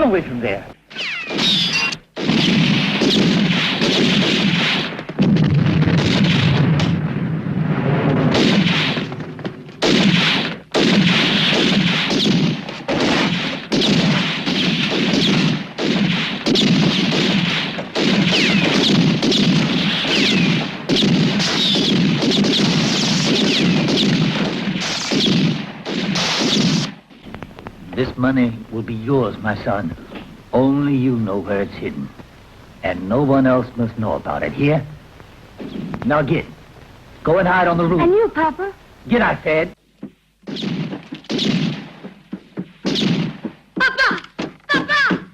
away from there. This money will be yours, my son. Only you know where it's hidden. And no one else must know about it, here? Now get. Go and hide on the roof. And you, Papa? Get, I said. Papa! Papa! Papa!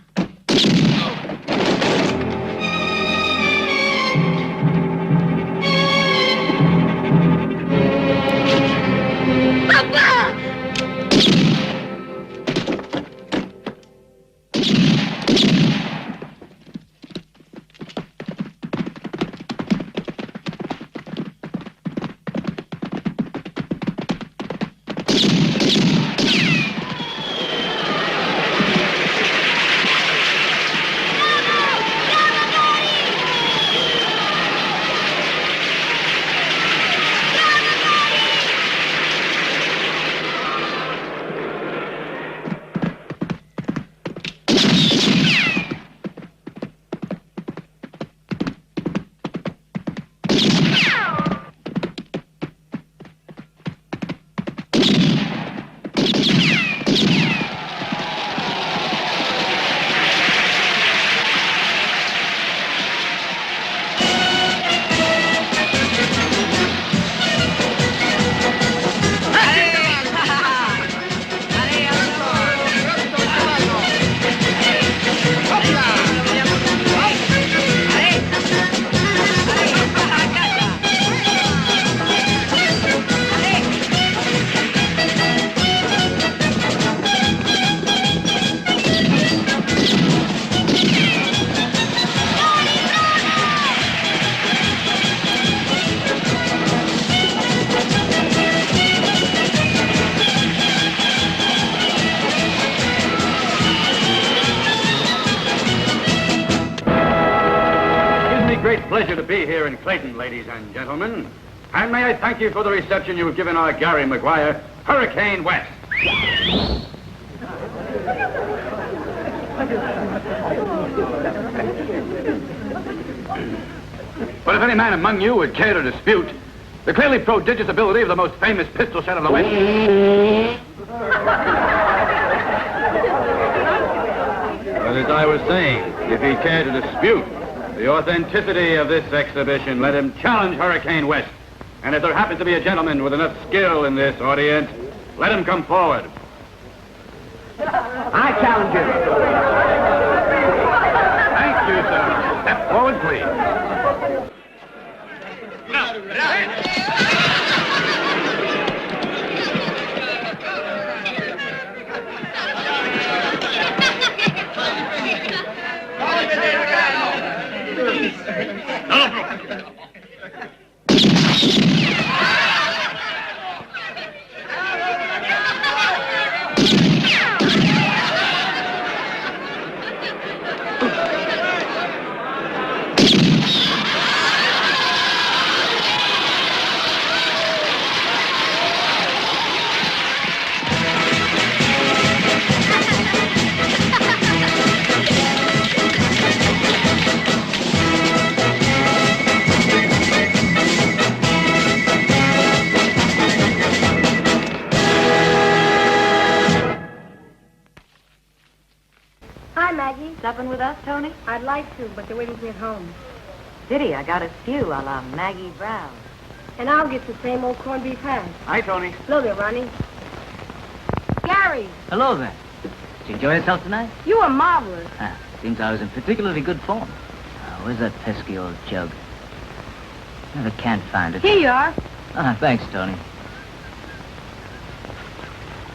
Pleasure to be here in Clayton, ladies and gentlemen. And may I thank you for the reception you have given our Gary Maguire, Hurricane West. But if any man among you would care to dispute the clearly prodigious ability of the most famous pistol shot of the West... But as I was saying, if he cared to dispute the authenticity of this exhibition, let him challenge Hurricane West. And if there happens to be a gentleman with enough skill in this audience, let him come forward. I challenge him. Thank you, sir. Step forward, please. Supping with us, Tony? I'd like to, but they're waiting for me at home. Diddy, I got a stew a la Maggie Brown. And I'll get the same old corned beef hash. Hi, Tony. Hello there, Ronnie. Gary, Hello there. Did you enjoy yourself tonight? you are marvelous. Seems I was in particularly good form. Where's that pesky old jug? Never can find it. Here you are. Thanks, Tony.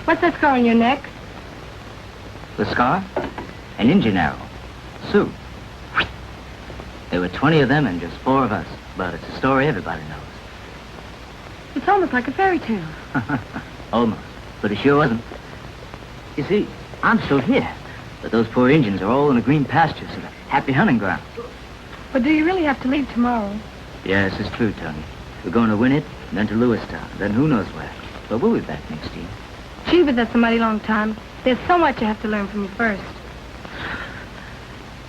What's that scar on your neck? The scar? An engine arrow. Sue. There were 20 of them and just 4 of us. But it's a story everybody knows. It's almost like a fairy tale. Almost. But it sure wasn't. You see, I'm still here. But those poor Indians are all in the green pastures and the happy hunting ground. But do you really have to leave tomorrow? Yes, it's true, Tony. We're going to win it, and then to Lewistown, then who knows where. But we'll be back next year. Gee, but that's a mighty long time. There's so much you have to learn from me first.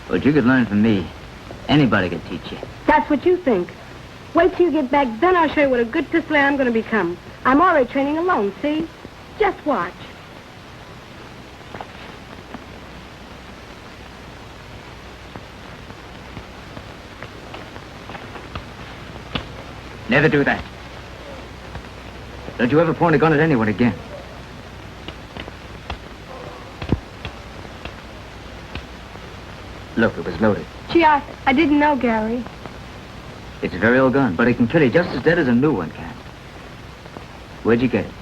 What you could learn from me, anybody could teach you. That's what you think. Wait till you get back, then I'll show you what a good pistol I'm going to become. I'm already training alone, see? Just watch. Never do that. Don't you ever point a gun at anyone again. Look, it was loaded. Gee, I didn't know, Gary. It's a very old gun, but it can kill you just as dead as a new one can. Where'd you get it?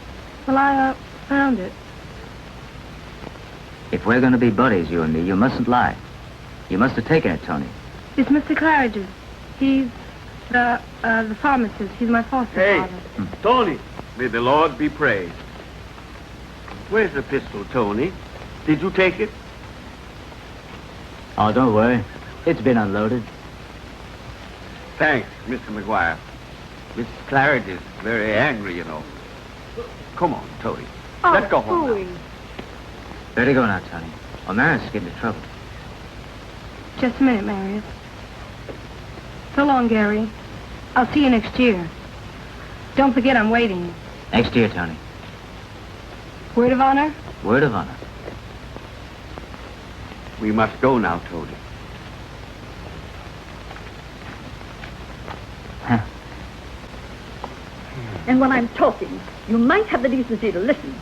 Well, I found it. If we're going to be buddies, you and me, you mustn't lie. You must have taken it, Tony. It's Mr. Claridge's. He's the pharmacist. He's my foster father. Tony. May the Lord be praised. Where's the pistol, Tony? Did you take it? Oh, don't worry. It's been unloaded. Thanks, Mr. McGuire. Miss Claridge is very angry, you know. Come on, Tony. Oh, Let's go home phooey. now. Better go now, Tony. Or Marius will get into trouble. Just a minute, Marius. So long, Gary. I'll see you next year. Don't forget I'm waiting. Next year, Tony. Word of honor? Word of honor. We must go now, Tony. Huh. And when I'm talking, you might have the decency to listen,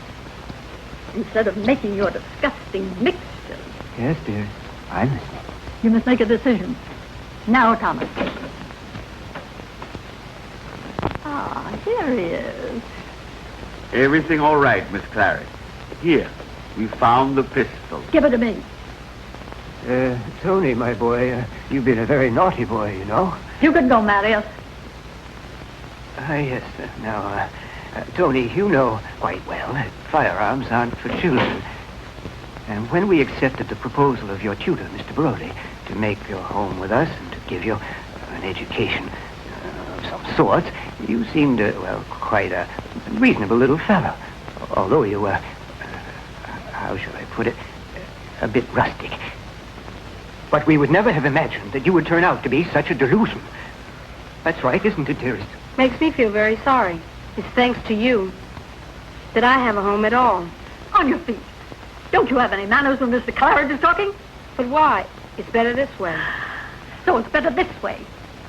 instead of making your disgusting mixtures. Yes, dear. I'm listening. You must make a decision. Now, Thomas. Ah, here he is. Everything all right, Miss Claridge. Here, we found the pistol. Give it to me. Tony, my boy, you've been a very naughty boy, you know. You can go, Marius. Yes. Now, Tony, you know quite well that firearms aren't for children. And when we accepted the proposal of your tutor, Mr. Brody, to make your home with us and to give you an education of some sort, you seemed, quite a reasonable little fellow. Although you were, how shall I put it, a bit rustic. But we would never have imagined that you would turn out to be such a delusion. That's right, isn't it, dearest? Makes me feel very sorry. It's thanks to you that I have a home at all. On your feet. Don't you have any manners when Mr. Claridge is talking? But why? It's better this way. So it's better this way.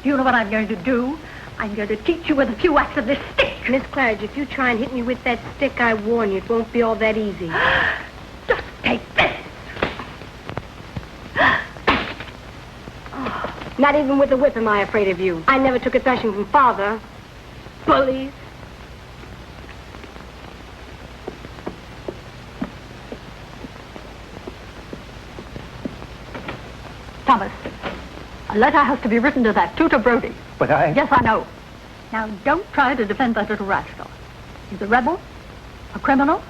Do you know what I'm going to do? I'm going to teach you with a few whacks of this stick. Miss Claridge, if you try and hit me with that stick, I warn you, it won't be all that easy. Just take this. Not even with the whip am I afraid of you. I never took a thrashing from Father. Bullies. Thomas, a letter has to be written to that tutor Brody. But I... Yes, I know. Now, don't try to defend that little rascal. He's a rebel, a criminal,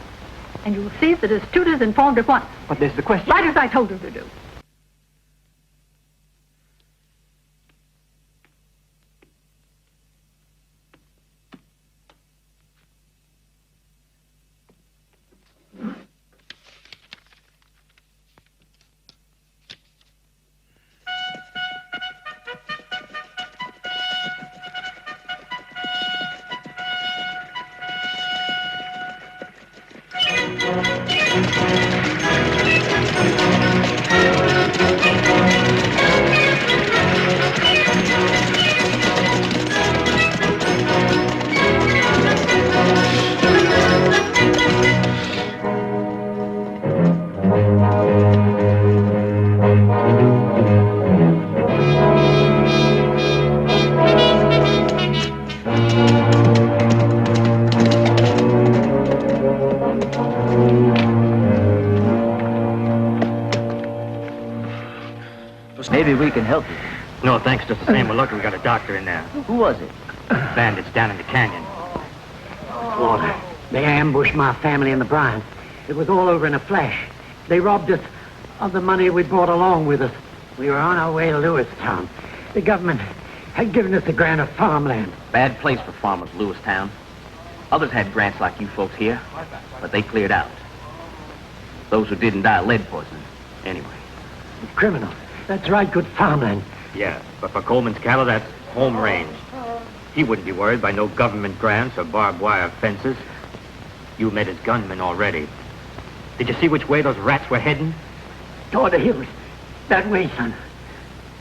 and you'll see that his tutor's informed at once. But there's the question... Right as I told you to do. Maybe we can help you. No, thanks. Just the same. We're lucky we got a doctor in there. Who was it? Bandits down in the canyon. Oh, they ambushed my family in the brine. It was all over in a flash. They robbed us of the money we brought along with us. We were on our way to Lewistown. The government had given us a grant of farmland. Bad place for farmers, Lewistown. Others had grants like you folks here, but they cleared out. Those who didn't die of lead poisoning. Anyway. Criminal. That's right, good farmland. Yeah, but for Coleman's cattle, that's home range. He wouldn't be worried by no government grants or barbed wire fences. You met his gunman already. Did you see which way those rats were heading? Toward the hills. That way, son.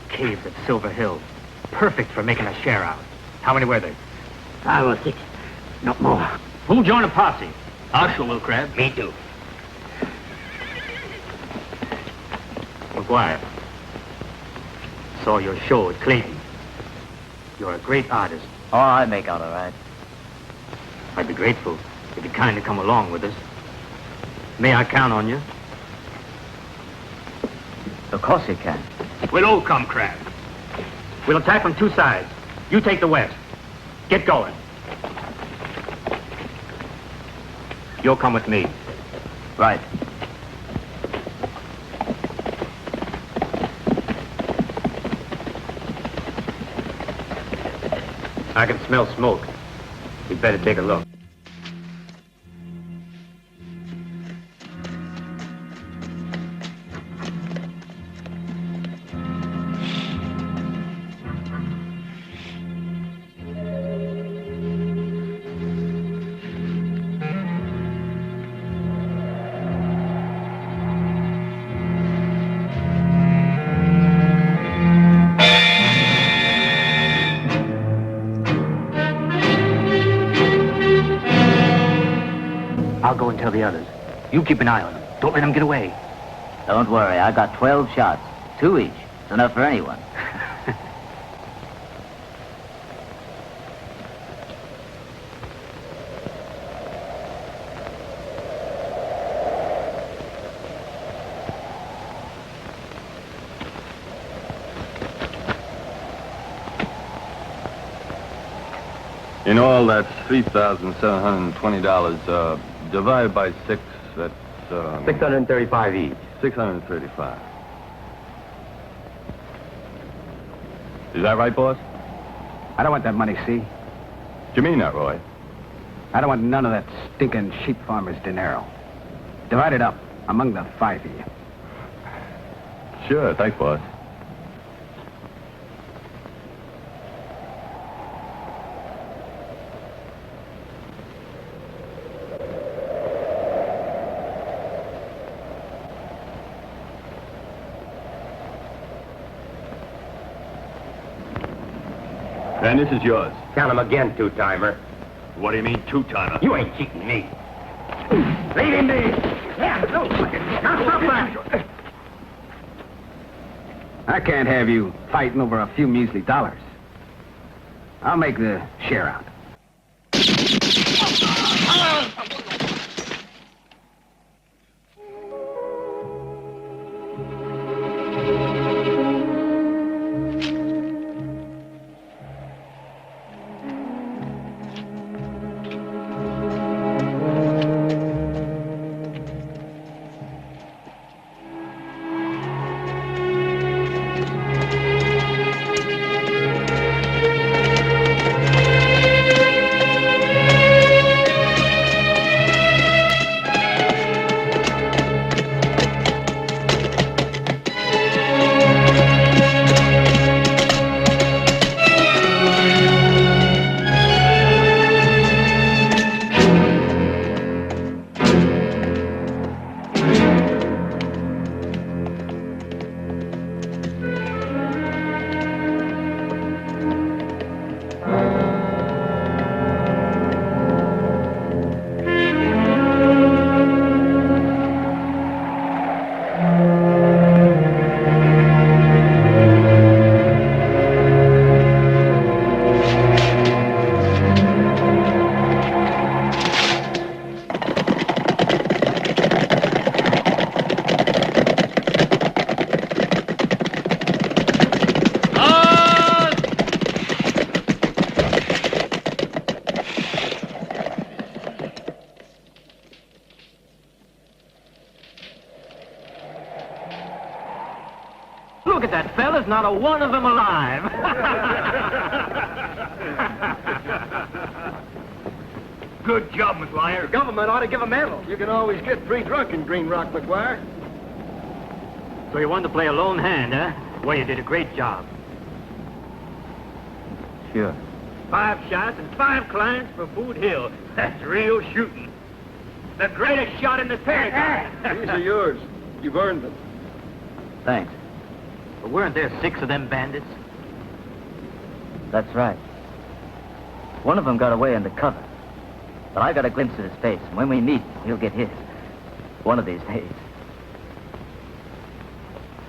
Caves at Silver Hill. Perfect for making a share out. How many were there? 5 or 6. Not more. Who'll join a posse? I sure will, Crab. Me too. McGuire. Saw your show at Clayton. You're a great artist. Oh, I make out all right. I'd be grateful if you'd kindly come along with us. May I count on you? Of course you can. We'll all come, Crab. We'll attack from 2 sides. You take the west. Get going. You'll come with me. Right. I can smell smoke. We'd better take a look. I'll go and tell the others. You keep an eye on them. Don't let them get away. Don't worry, I got 12 shots. 2 each. It's enough for anyone. In all, that's $3,720. Divided by 6, that's... 635 each. 635. Is that right, boss? I don't want that money, see? What you mean that, Roy? I don't want none of that stinking sheep farmer's dinero. Divide it up among the 5 of you. Sure, thanks, boss. And this is yours. Count them again, 2-timer. What do you mean, 2-timer? You ain't cheating me. Leave him be. Yeah, no. I can't have you fighting over a few measly dollars. I'll make the share out. Look at that, fellas. Not a one of them alive. Good job, McGuire. The government ought to give a medal. You can always get pretty drunk in Green Rock, McGuire. So you wanted to play a lone hand, huh? Well, you did a great job. Sure. 5 shots and 5 clients for Boot Hill. That's real shooting. The greatest shot in the territory. These are yours. You've earned them. Thanks. But weren't there 6 of them bandits? That's right. One of them got away under cover. But I got a glimpse of his face, and when we meet, he'll get his. One of these days.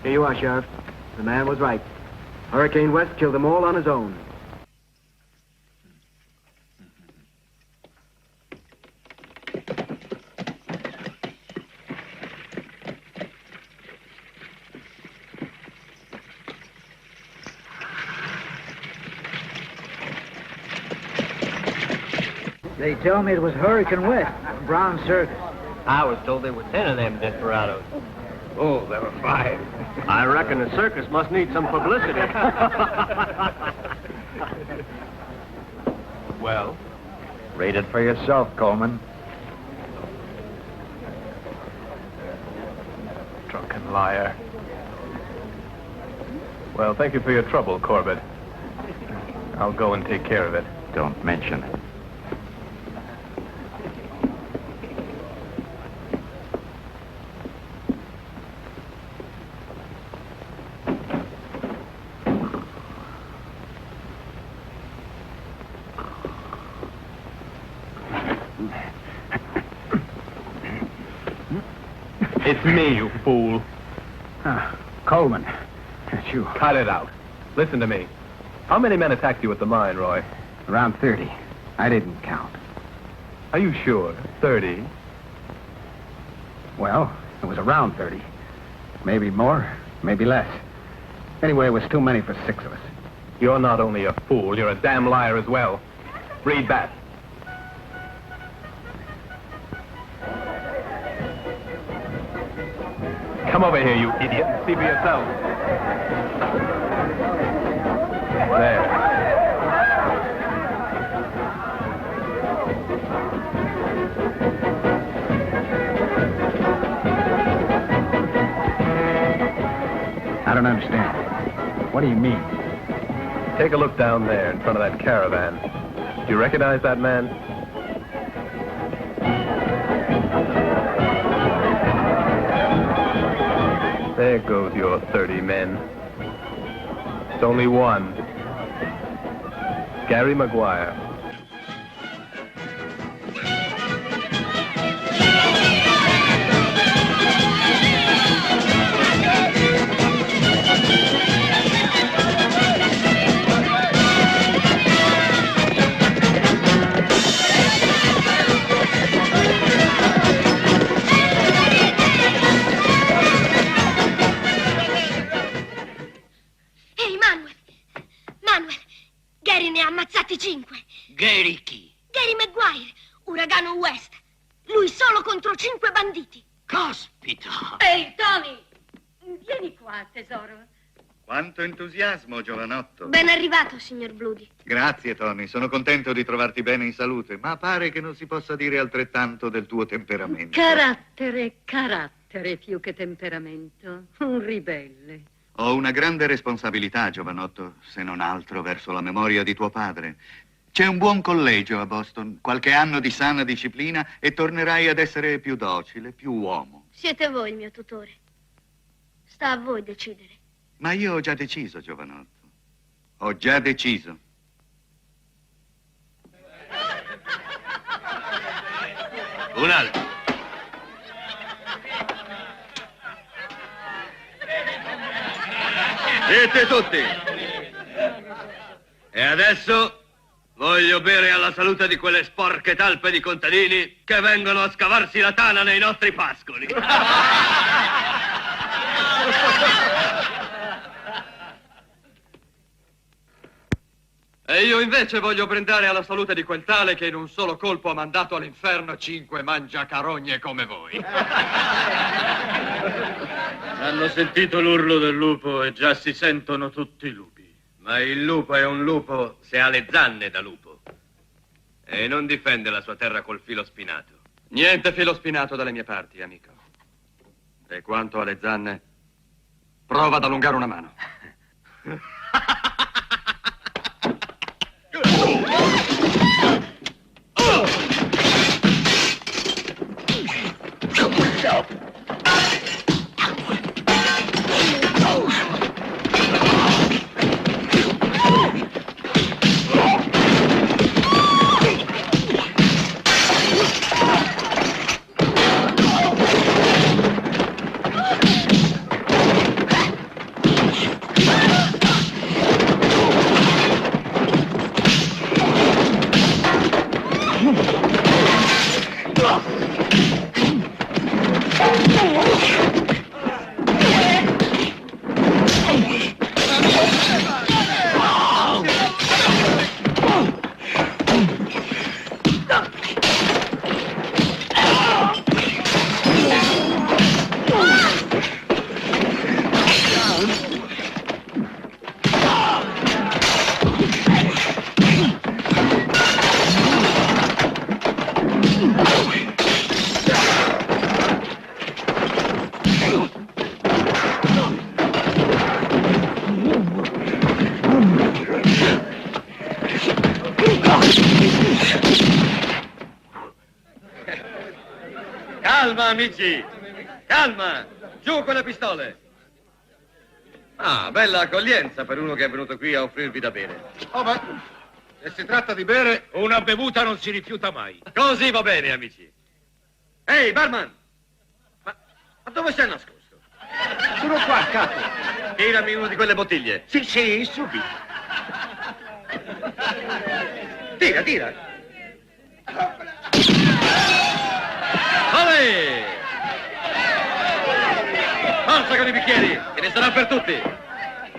Here you are, Sheriff. The man was right. Hurricane West killed them all on his own. They tell me it was Hurricane West, from Brown Circus. I was told there were 10 of them desperados. Oh, there were 5. I reckon the circus must need some publicity. Well? Read it for yourself, Coleman. Drunken liar. Well, thank you for your trouble, Corbett. I'll go and take care of it. Don't mention it. It's me, you fool. Coleman, it's you. Cut it out. Listen to me. How many men attacked you at the mine, Roy? Around 30. I didn't count. Are you sure? 30? Well, it was around 30. Maybe more, maybe less. Anyway, it was too many for 6 of us. You're not only a fool, you're a damn liar as well. Read that. Come over here, you idiot, and see for yourself. There. I don't understand. What do you mean? Take a look down there in front of that caravan. Do you recognize that man? There goes your 30 men. It's only one. Gary Maguire. Ammazzati 5. Gary chi? Gary Maguire, uragano West. Lui solo contro 5 banditi. Caspita! Ehi, Tony! Vieni qua, tesoro. Quanto entusiasmo, giovanotto. Ben arrivato, signor Bloody. Grazie, Tony. Sono contento di trovarti bene in salute, ma pare che non si possa dire altrettanto del tuo temperamento. Carattere più che temperamento. Un ribelle. Ho una grande responsabilità, giovanotto, se non altro verso la memoria di tuo padre. C'è un buon collegio a Boston, qualche anno di sana disciplina e tornerai ad essere più docile, più uomo. Siete voi il mio tutore. Sta a voi decidere. Ma io ho già deciso, giovanotto. Ho già deciso. Un altro. Siete tutti. E adesso voglio bere alla salute di quelle sporche talpe di contadini che vengono a scavarsi la tana nei nostri pascoli. E io invece voglio brindare alla salute di quel tale che in un solo colpo ha mandato all'inferno 5 mangiacarogne come voi. Hanno sentito l'urlo del lupo e già si sentono tutti i lupi. Ma il lupo è un lupo se ha le zanne da lupo. E non difende la sua terra col filo spinato. Niente filo spinato dalle mie parti, amico. E quanto alle zanne, prova ad allungare una mano. Calma, amici! Calma! Giù con le pistole! Ah, bella accoglienza per uno che è venuto qui a offrirvi da bere. Oh, ma se si tratta di bere, una bevuta non si rifiuta mai. Così va bene, amici. Ehi, barman! Ma dove sei nascosto? Sono qua, capo. Tirami una di quelle bottiglie. Sì, subito. Tira. Olè! Forza con i bicchieri, che ne sarà per tutti.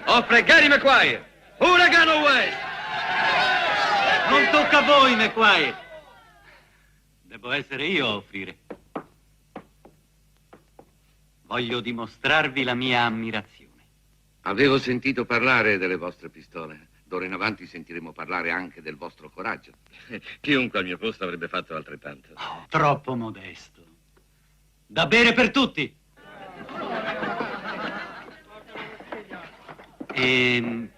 Offre Gary McGuire, Uragano West. Non tocca a voi, McGuire. Devo essere io a offrire. Voglio dimostrarvi la mia ammirazione. Avevo sentito parlare delle vostre pistole. D'ora in avanti sentiremo parlare anche del vostro coraggio. Chiunque al mio posto avrebbe fatto altrettanto. Oh, troppo modesto. Da bere per tutti. E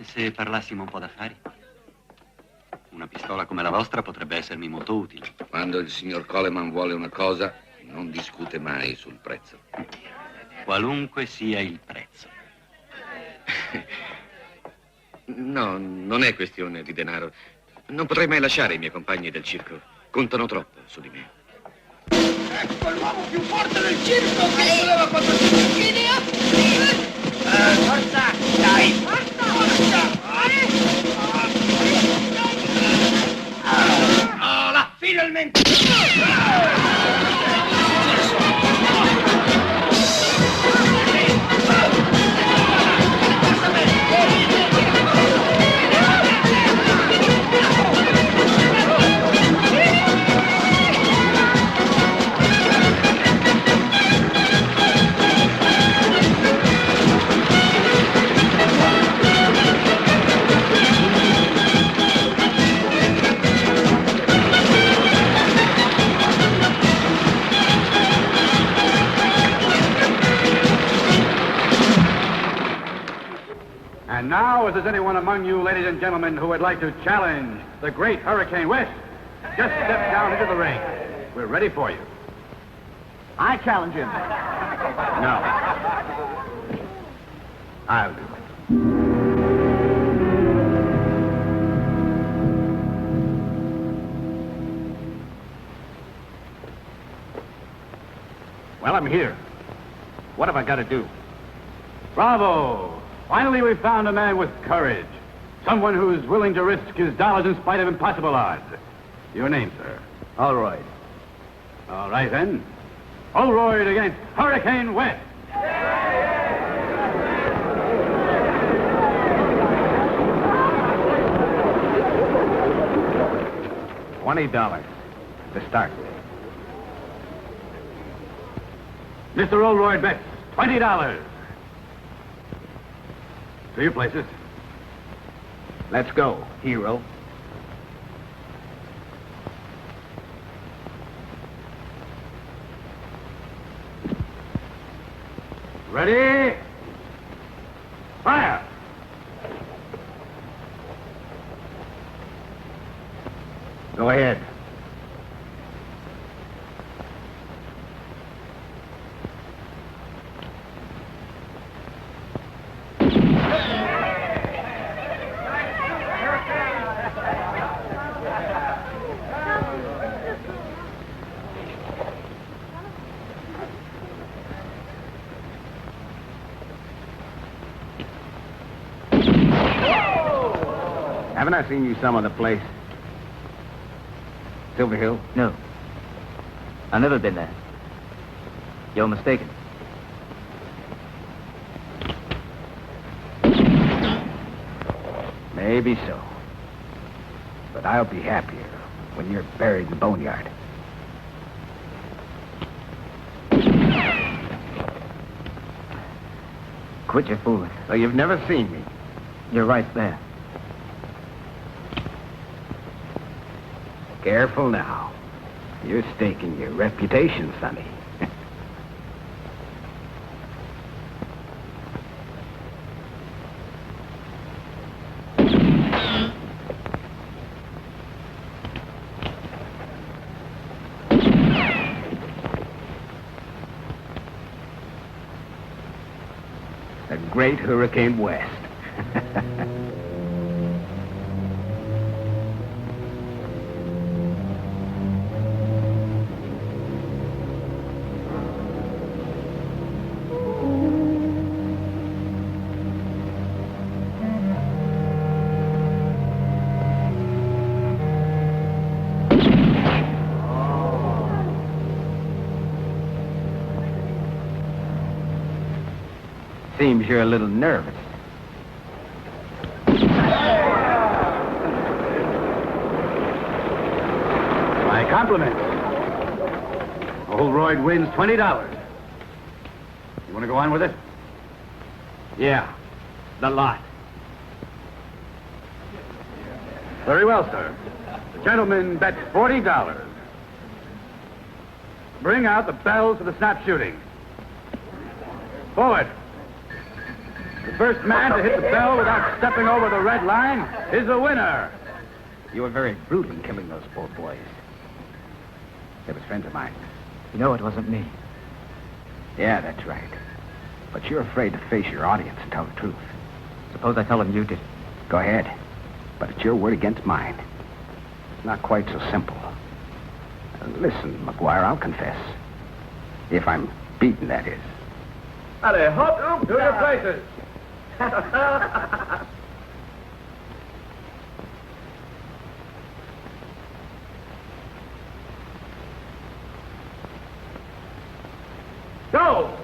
se parlassimo un po' d'affari? Una pistola come la vostra potrebbe essermi molto utile. Quando il signor Coleman vuole una cosa, non discute mai sul prezzo. Qualunque sia il prezzo. No, non è questione di denaro. Non potrei mai lasciare i miei compagni del circo. Contano troppo su di me. Ecco l'uomo più forte del circo che voleva 400 kg. Forza, dai. Forza. Ah, là, finalmente. And now, if there's anyone among you, ladies and gentlemen, who would like to challenge the great Hurricane West, just step down into the ring. We're ready for you. I challenge him. No. I'll do it. Well, I'm here. What have I got to do? Bravo! Finally, we found a man with courage. Someone who's willing to risk his dollars in spite of impossible odds. Your name, sir? Allroyd. All right, then. Allroyd against Hurricane West. $20 to start. Mr. Allroyd bets $20. To your places. Let's go, hero. Ready? Fire! Go ahead. Haven't I seen you some other place? Silver Hill? No. I've never been there. You're mistaken. Maybe so. But I'll be happier when you're buried in the boneyard. Quit your fooling. So you've never seen me? You're right there. Careful now. You're staking your reputation, Sonny. great Hurricane West. Seems you're a little nervous. My compliments. Oldroyd wins $20. You want to go on with it? Yeah, the lot. Very well, sir. The gentleman bets $40. Bring out the bells for the snap shooting. Forward. The first man to hit the bell without stepping over the red line is the winner. You were very brutal in killing those poor boys. They were friends of mine. You know it wasn't me. Yeah, that's right. But you're afraid to face your audience and tell the truth. Suppose I tell them you did it. Go ahead. But it's your word against mine. It's not quite so simple. Listen, McGuire, I'll confess. If I'm beaten, that is. Allez, hop, to your places. Go!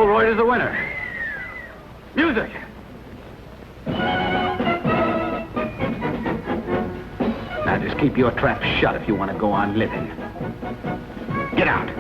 Oldroyd is the winner. Music! Now just keep your trap shut if you want to go on living. Get out.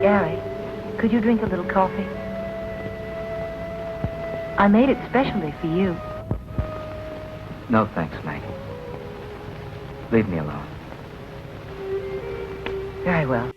Gary, could you drink a little coffee? I made it specially for you. No, thanks, Maggie. Leave me alone. Very well.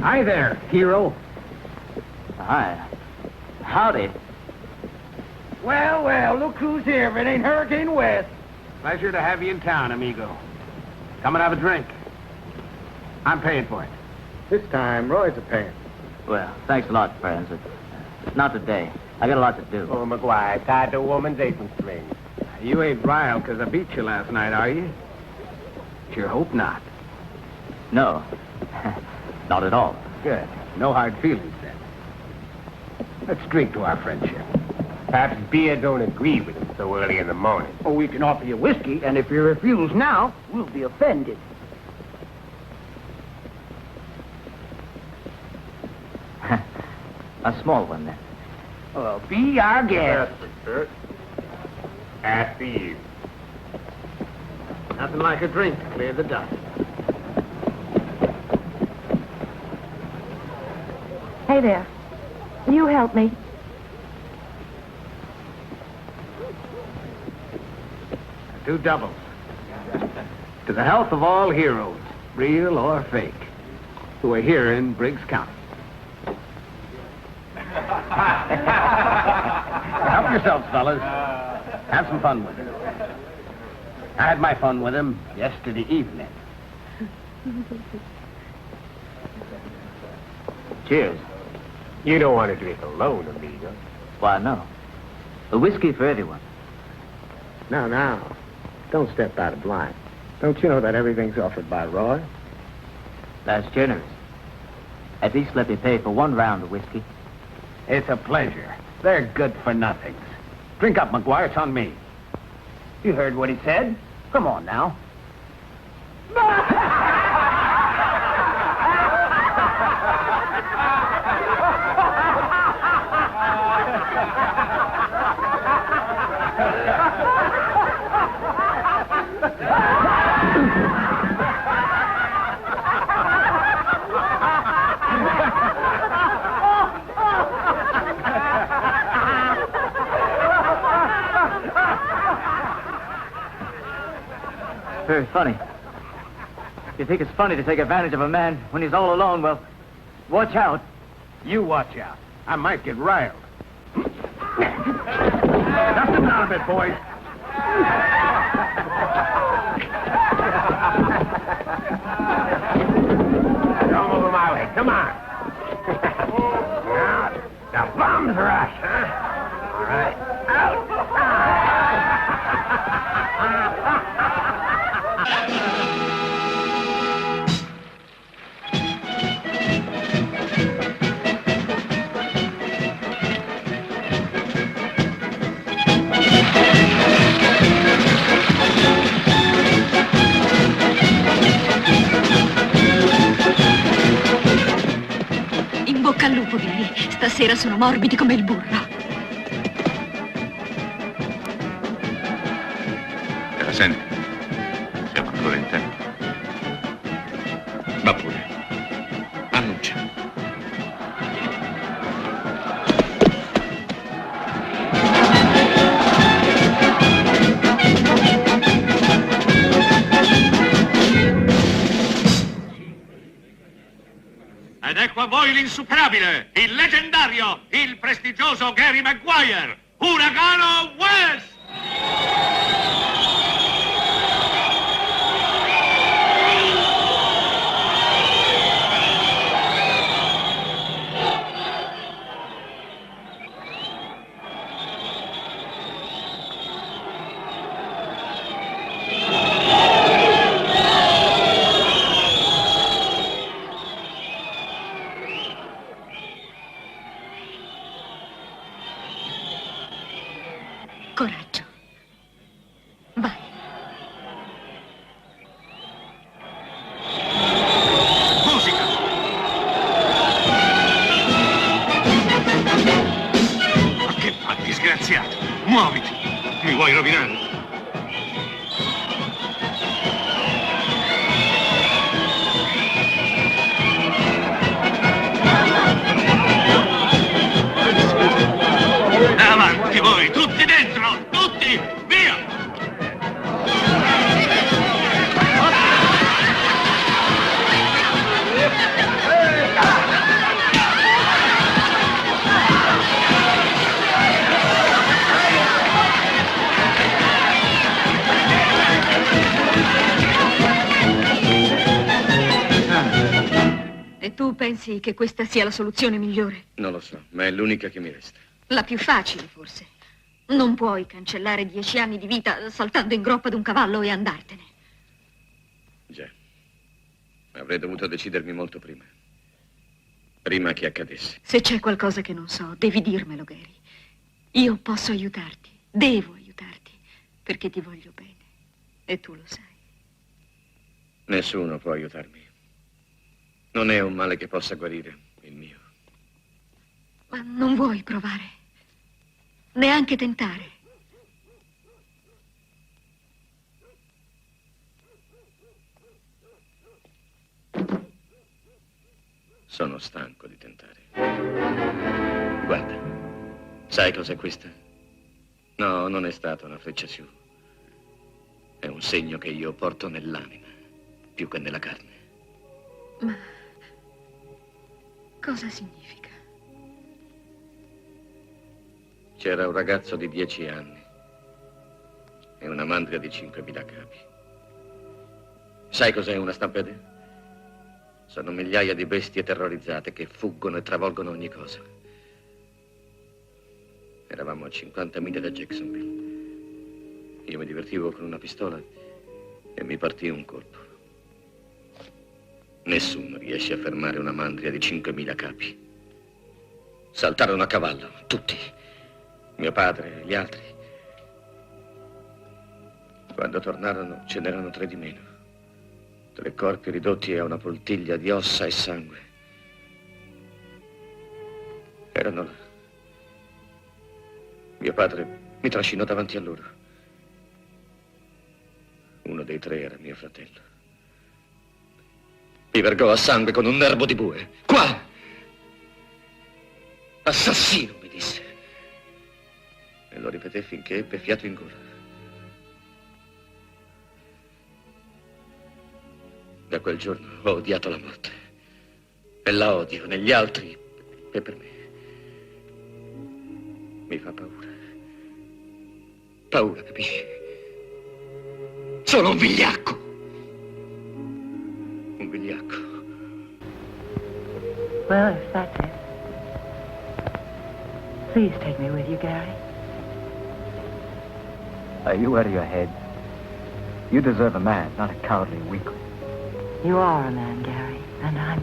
Hi there, hero. Hi. Howdy. Well, well, look who's here if it ain't Hurricane West. Pleasure to have you in town, amigo. Come and have a drink. I'm paying for it. This time, Roy's a paying. Well, thanks a lot, friends. It's not today. I got a lot to do. Oh, McGuire, tied to a woman's apron string. You ain't riled because I beat you last night, are you? Sure hope not. No. Not at all. Good. No hard feelings, then. Let's drink to our friendship. Perhaps beer don't agree with him so early in the morning. Oh, we can offer you whiskey, and if you refuse now, we'll be offended. A small one, then. Well, be our guest. At these. Nothing like a drink to clear the dust. Hey there. Will you help me? Two doubles. To the health of all heroes, real or fake, who are here in Briggs County. Help yourselves, fellas. Have some fun with him. I had my fun with him yesterday evening. Cheers. You don't want to drink alone, amigo. Why, no. A whiskey for everyone. Now. Don't step out of line. Don't you know that everything's offered by Roy? That's generous. At least let me pay for one round of whiskey. It's a pleasure. They're good for nothings. Drink up, McGuire. It's on me. You heard what he said. Come on now. Very funny. You think it's funny to take advantage of a man when he's all alone? Well, watch out. You watch out. I might get riled. Dust him down a bit, boys. Don't move him my way. Come on. Now, the bums rush, huh? All right. Out. In bocca al lupo, Gary. Stasera sono morbidi come il burro. Te la senti? Siamo ancora in tempo. Va pure. Annuncia. Ed ecco a voi l'insuperabile, il leggendario, il prestigioso Gary Maguire, Uragano West! Coraggio. Vai. Musica! Ma che fa, disgraziato? Muoviti! Mi vuoi rovinare? Avanti voi, tutti dentro! Tutti! Via! E tu pensi che questa sia la soluzione migliore? Non lo so, ma è l'unica che mi resta. La più facile, forse. Non puoi cancellare 10 anni di vita saltando in groppa d'un cavallo e andartene. Già. Avrei dovuto decidermi molto prima. Prima che accadesse. Se c'è qualcosa che non so, devi dirmelo, Gary. Io posso aiutarti, devo aiutarti, perché ti voglio bene. E tu lo sai. Nessuno può aiutarmi. Non è un male che possa guarire, il mio. Ma non vuoi provare? Neanche tentare? Sono stanco di tentare. Guarda, sai cos'è questa? No, non è stata una freccia su. È un segno che io porto nell'anima, più che nella carne. Ma cosa significa? C'era un ragazzo di 10 anni e una mandria di 5.000 capi. Sai cos'è una stampede? Sono migliaia di bestie terrorizzate che fuggono e travolgono ogni cosa. Eravamo a 50 miglia da Jacksonville. Io mi divertivo con una pistola e mi partì un colpo. Nessuno riesce a fermare una mandria di 5.000 capi. Saltarono a cavallo, tutti. Mio padre e gli altri. Quando tornarono ce n'erano 3 di meno. 3 corpi ridotti a una poltiglia di ossa e sangue. Erano là. Mio padre mi trascinò davanti a loro. Uno dei 3 era mio fratello. Mi vergò a sangue con un nervo di bue. Qua! Assassino, mi disse. E lo ripeté finché ebbe fiato in gola. Da quel giorno ho odiato la morte. E la odio negli altri e per me. Mi fa paura. Paura, capisci? Sono un vigliacco. Un vigliacco. Well, if that's it, please take me with you, Gary. Are you out of your head? You deserve a man, not a cowardly weakling. You are a man, Gary, and I'm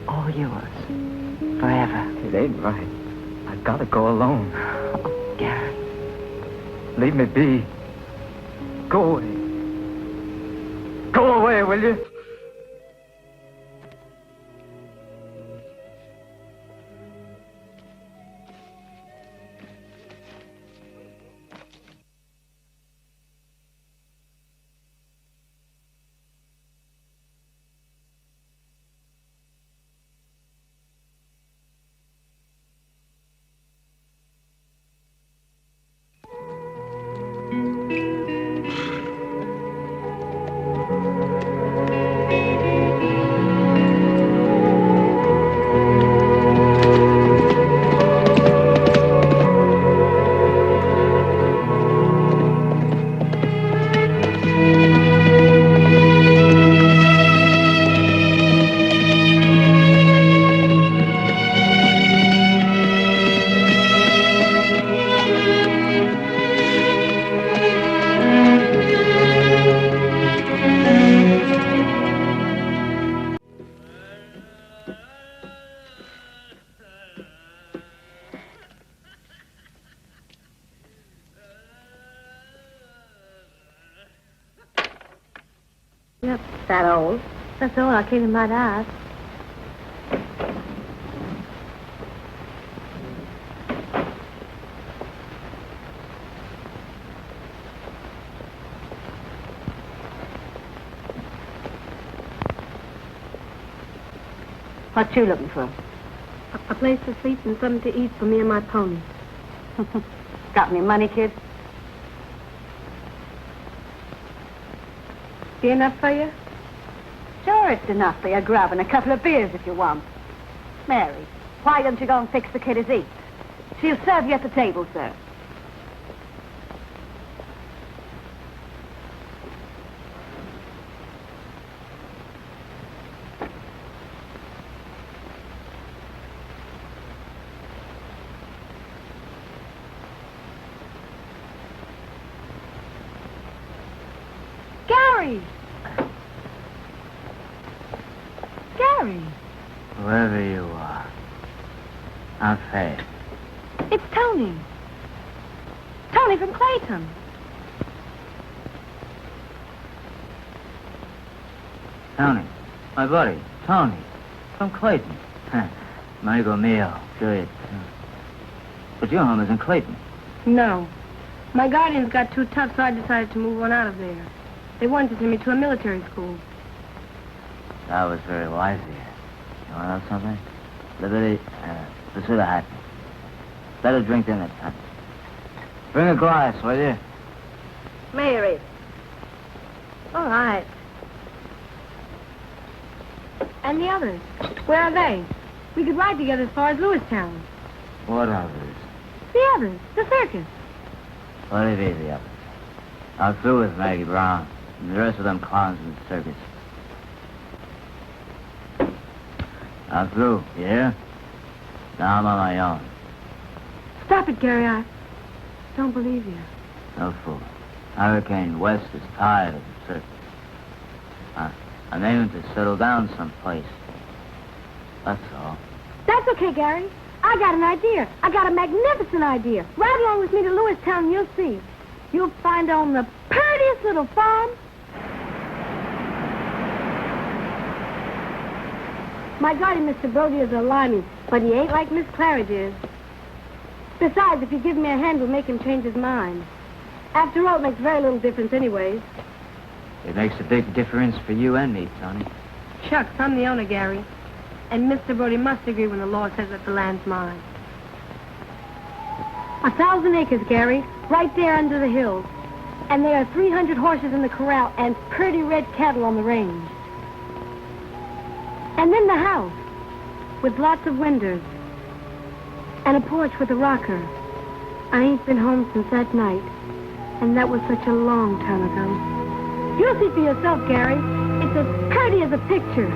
all yours. Forever. It ain't right. I gotta go alone. Oh, Gary. Leave me be. Go away. Go away, will you? You're not that old. That's all I came in my ask. What you looking for? A place to sleep and something to eat for me and my pony. Got any money, kid? Be enough for you? Sure, it's enough for you. Grab and a couple of beers if you want. Mary, why don't you go and fix the kid his eats? She'll serve you at the table, sir. Gary! Gary! Whoever you are, I'm Faye. It's Tony. Tony from Clayton. Tony, my buddy, Tony, from Clayton. Amigo mio, good. But your home is in Clayton. No. My guardians got too tough, so I decided to move on out of there. They wanted to send me to a military school. That was very wise of you. You want to know something? Liberty, pursuit of happiness. Better drink than it. Bring a glass, will you? Mary. All right. And the others? Where are they? We could ride together as far as Lewistown. What others? The others. The circus. What do you mean, the others? I'm through with Maggie Brown and the rest of them clowns in the circus. I'm through, you hear? Now I'm on my own. Stop it, Gary. I don't believe you. No fool. Hurricane West is tired of the circus. I'm aiming to settle down someplace. That's all. That's okay, Gary. I got an idea. I got a magnificent idea. Ride along with me to Lewistown and you'll see. You'll find on the prettiest little farm. My guardian, Mr. Brody, is a limey, but he ain't like Miss Claridge is. Besides, if you give me a hand, we'll make him change his mind. After all, it makes very little difference anyways. It makes a big difference for you and me, Tony. Shucks, I'm the owner, Gary. And Mr. Brody must agree when the law says that the land's mine. 1,000 acres, Gary, right there under the hills. And there are 300 horses in the corral and pretty red cattle on the range. And then the house, with lots of windows. And a porch with a rocker. I ain't been home since that night. And that was such a long time ago. You'll see for yourself, Gary. It's as pretty as a picture.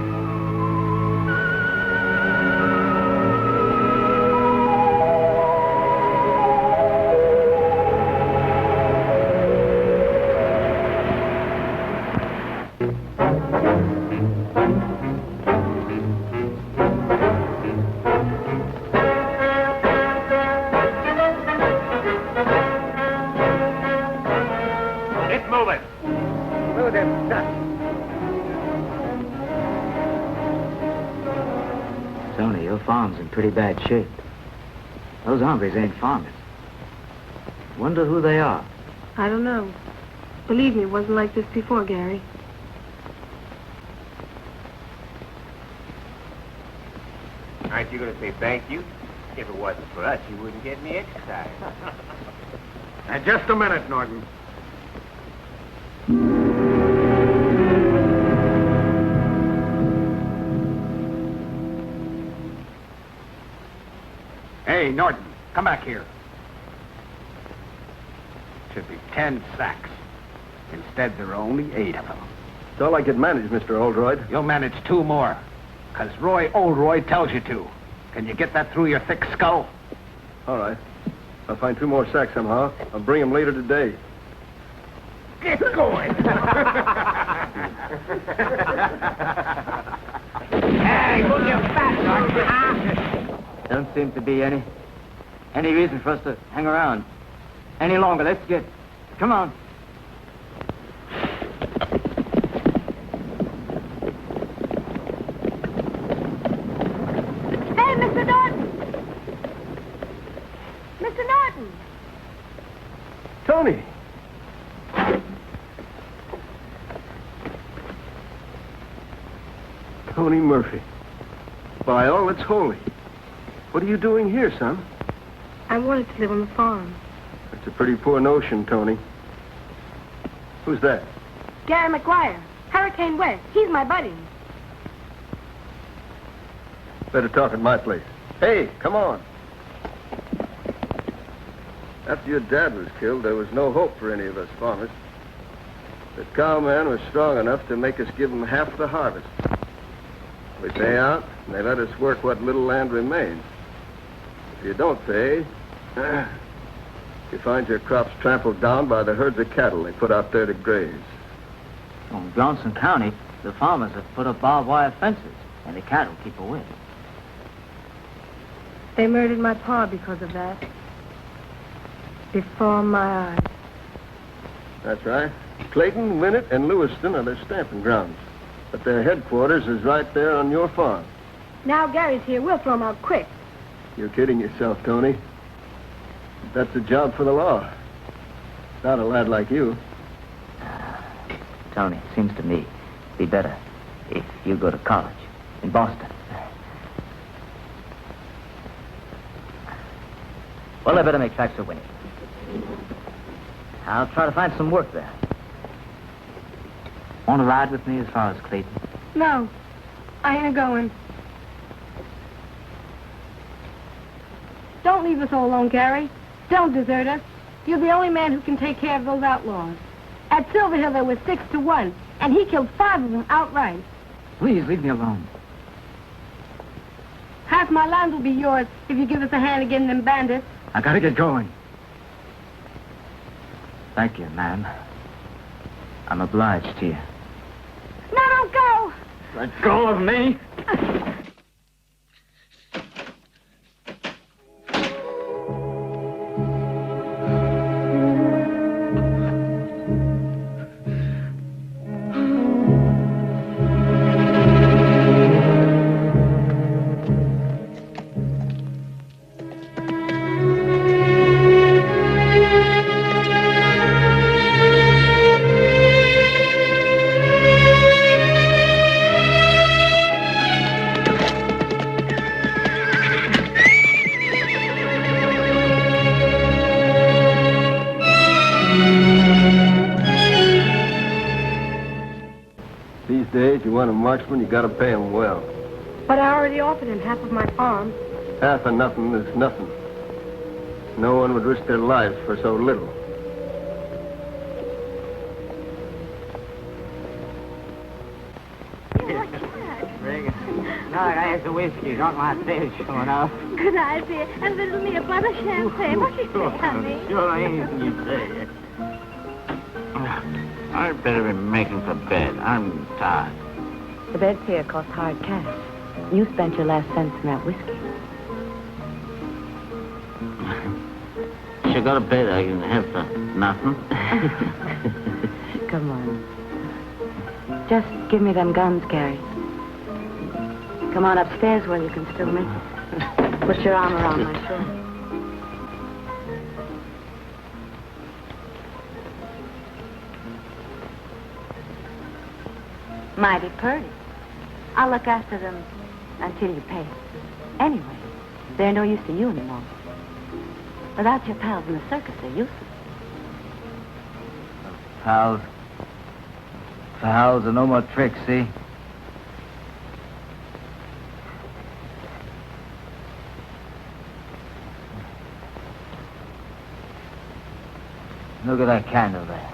Farm's in pretty bad shape. Those hombres ain't farmers. Wonder who they are. I don't know. Believe me, it wasn't like this before, Gary. Aren't you going to say thank you? If it wasn't for us, you wouldn't get any exercise. Now, just a minute, Norton. Hey, Norton, come back here. Should be 10 sacks. Instead, there are only 8 of them. It's all I could manage, Mr. Oldroyd. You'll manage 2 more, because Roy Oldroyd tells you to. Can you get that through your thick skull? All right. I'll find 2 more sacks somehow. I'll bring them later today. Get going! Hey, move your fat, Norton, huh? Don't seem to be any reason for us to hang around any longer. Let's get... Come on. Hey, Mr. Norton! Mr. Norton! Tony! Tony Murphy. By all that's holy. What are you doing here, son? I wanted to live on the farm. That's a pretty poor notion, Tony. Who's that? Gary McGuire, Hurricane West. He's my buddy. Better talk at my place. Hey, come on. After your dad was killed, there was no hope for any of us farmers. The cowman was strong enough to make us give him half the harvest. We pay out, and they let us work what little land remains. If you don't pay, you find your crops trampled down by the herds of cattle they put out there to graze. From Johnson County, the farmers have put up barbed wire fences, and the cattle keep away. They murdered my pa because of that. Before my eyes. That's right. Clayton, Winnett, and Lewiston are their stamping grounds. But their headquarters is right there on your farm. Now Gary's here. We'll throw him out quick. You're kidding yourself, Tony. That's a job for the law. Not a lad like you. Tony, it seems to me it'd be better if you go to college in Boston. Well, I better make tracks for Winnie. I'll try to find some work there. Want to ride with me as far as Clayton? No, I ain't going. Don't leave us all alone, Gary. Don't desert us. You're the only man who can take care of those outlaws. At Silver Hill, there was 6-1, and he killed 5 of them outright. Please, leave me alone. Half my land will be yours if you give us a hand against them bandits. I gotta get going. Thank you, ma'am. I'm obliged to you. No, don't go! Let go of me! You want a marksman, you gotta pay him well. But I already offered him half of my farm. Half of nothing is nothing. No one would risk their lives for so little. No, I have the whiskey. Don't want this showing up. Good night, dear. And little me a bottle of champagne. What do you say, honey? Sure, anything you say. I'd better be making for bed. I'm tired. The beds here cost hard cash. You spent your last cents in that whiskey. She go to bed, I can have for nothing. Come on. Just give me them guns, Gary. Come on upstairs where you can still make it. Put your arm around my shoulder. Mighty purty. I'll look after them until you pay. Anyway, they're no use to you anymore. Without your pals in the circus, they're useless. Pals. Pals are no more tricks, see? Look at that candle there.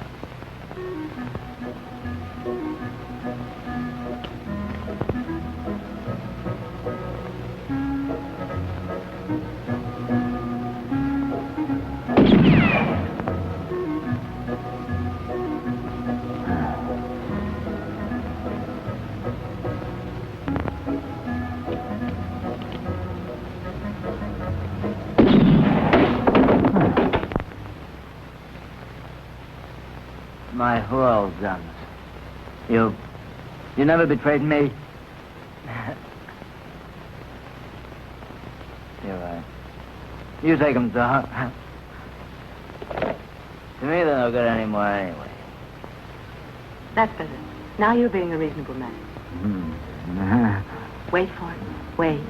My whole guns. You never betrayed me. You're right. You take them, Doc. To me, they're no good anymore anyway. That's better. Now you're being a reasonable man. Wait for it. Wait.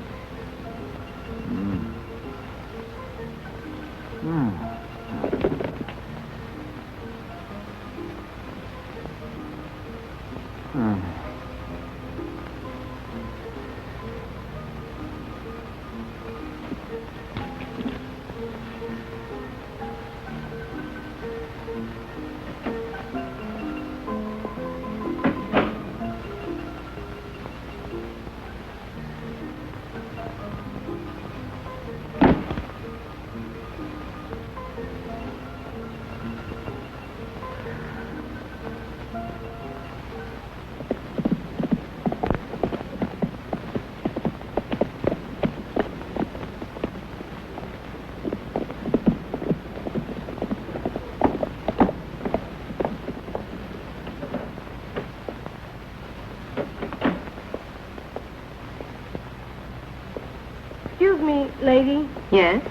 Excuse me, lady. Yes?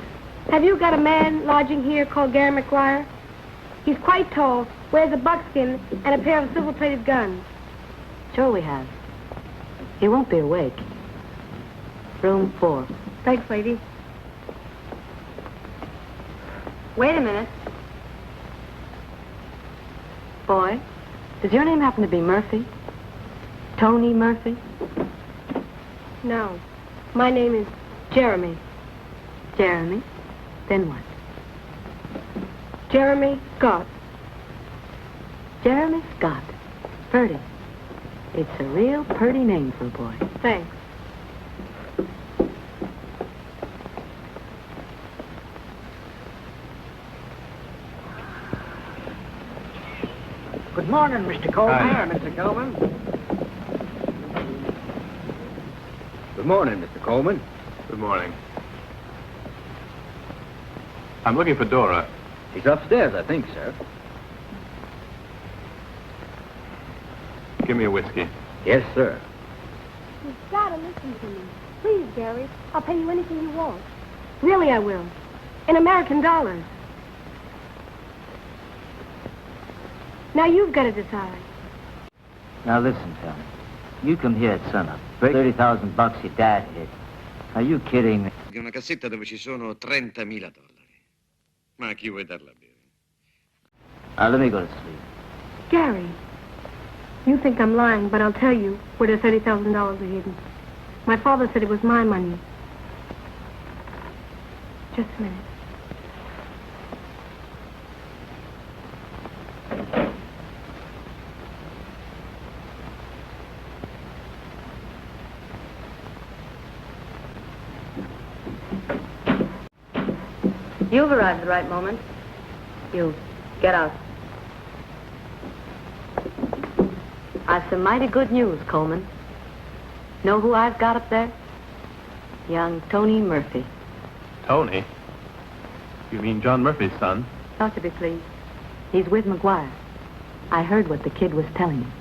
Have you got a man lodging here called Gary McGuire? He's quite tall, wears a buckskin and a pair of silver-plated guns. Sure we have. He won't be awake. Room 4. Thanks, lady. Wait a minute. Boy, does your name happen to be Murphy? Tony Murphy? No. My name is Jeremy. Jeremy? Then what? Jeremy Scott. Jeremy Scott. Purdy. It's a real purdy name for a boy. Thanks. Good morning, Mr. Coleman. Hi. Mr. Coleman. Good morning, Mr. Coleman. Good morning. I'm looking for Dora. She's upstairs, I think, sir. Give me a whiskey. Yes, sir. You've got to listen to me. Please, Gary. I'll pay you anything you want. Really, I will. In American dollars. Now you've got to decide. Now listen, Tony. You come here at sunup. Break $30,000 your dad hid. Are you kidding me? È una cassetta dove ci sono $30.000. Ma a chi vuoi darla a bere? Now let me go to sleep. Gary, you think I'm lying, but I'll tell you where the $30,000 are hidden. My father said it was my money. Just a minute. You've arrived at the right moment. You get out. I've some mighty good news, Coleman. Know who I've got up there? Young Tony Murphy. Tony? You mean John Murphy's son? Thought to be pleased. He's with McGuire. I heard what the kid was telling him.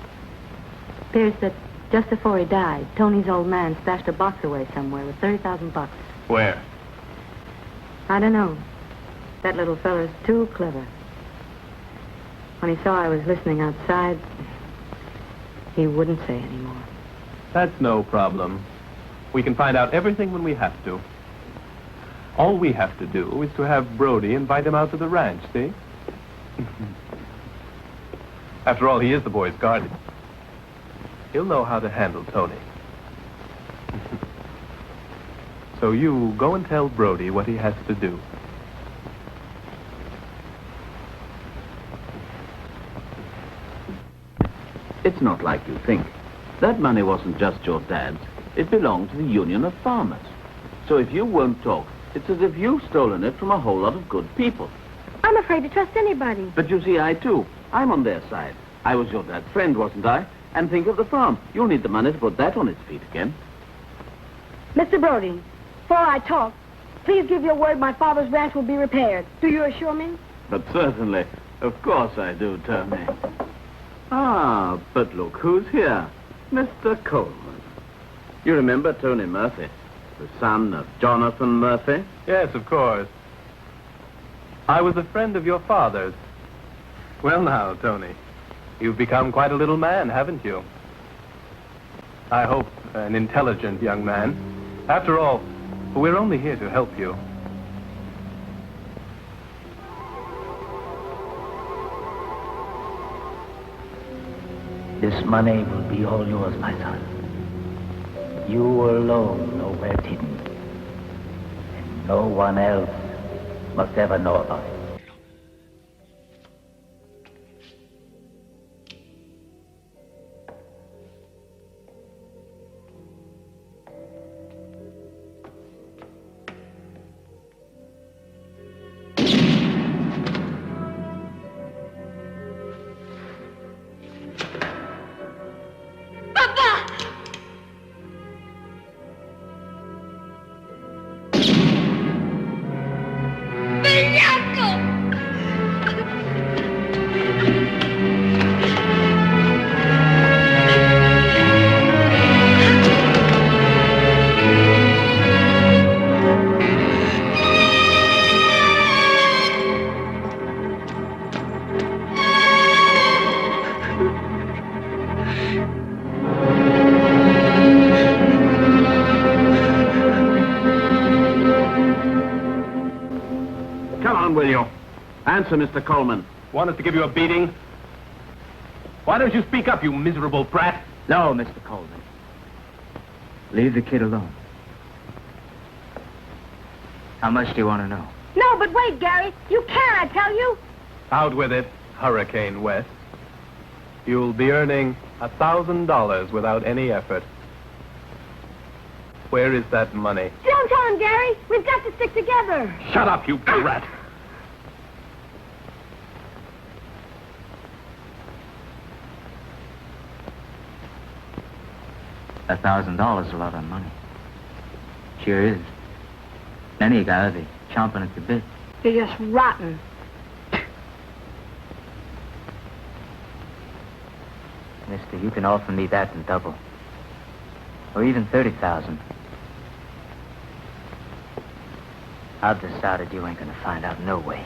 Appears that just before he died, Tony's old man stashed a box away somewhere with $30,000. Where? I don't know. That little feller's too clever. When he saw I was listening outside, he wouldn't say anymore. That's no problem. We can find out everything when we have to. All we have to do is to have Brody invite him out to the ranch, see? After all, he is the boy's guardian. He'll know how to handle Tony. So you go and tell Brody what he has to do. It's not like you think. That money wasn't just your dad's. It belonged to the Union of Farmers. So if you won't talk, it's as if you've stolen it from a whole lot of good people. I'm afraid to trust anybody. But you see, I too. I'm on their side. I was your dad's friend, wasn't I? And think of the farm. You'll need the money to put that on its feet again. Mr. Brody, before I talk, please give your word my father's ranch will be repaired. Do you assure me? But certainly. Of course I do, Tony. Ah, but look who's here. Mr. Coleman. You remember Tony Murphy, the son of Jonathan Murphy? Yes, of course. I was a friend of your father's. Well now, Tony, you've become quite a little man, haven't you? I hope an intelligent young man. After all, we're only here to help you. This money will be all yours, my son. You alone know where it's hidden. And no one else must ever know about it. Vigliacco! answer, Mr. Coleman. Want us to give you a beating? Why don't you speak up, you miserable brat? No, Mr. Coleman. Leave the kid alone. How much do you want to know? No, but wait, Gary. You can't, I tell you. Out with it, Hurricane West. You'll be earning $1,000 without any effort. Where is that money? Don't tell him, Gary. We've got to stick together. Shut up, you brat! $1,000 is a lot of money. Sure is. Any guy would be chomping at the bit. You're just rotten. Mister, you can offer me that in double. Or even 30,000. I've decided you ain't gonna find out no way.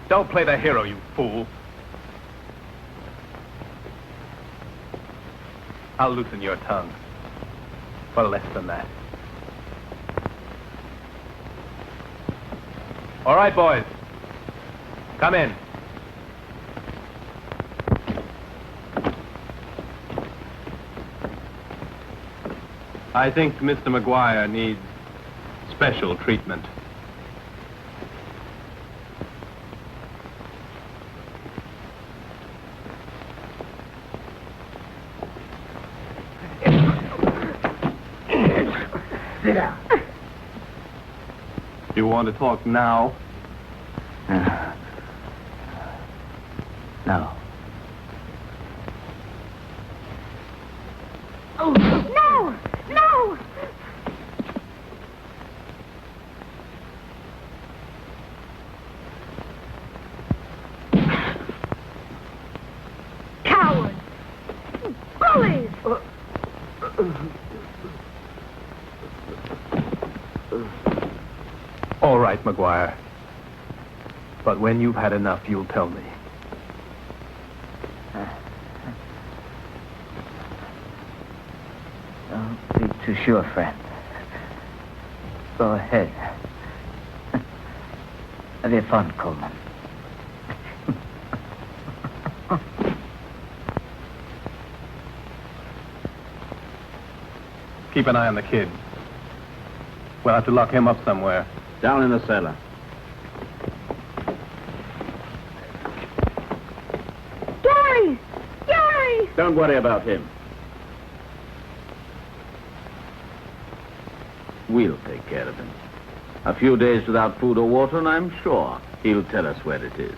Don't play the hero, you fool. I'll loosen your tongue. For less than that. All right, boys. Come in. I think Mr. McGuire needs special treatment. Sit down. You want to talk now? No. Oh, no! No! Cowards! Bullies! All right, McGuire. But when you've had enough, you'll tell me. Don't be too sure, friend. Go ahead. Have your fun, Coleman. Keep an eye on the kid. We'll have to lock him up somewhere. Down in the cellar. Gary! Gary! Don't worry about him. We'll take care of him. A few days without food or water, and I'm sure he'll tell us where it is.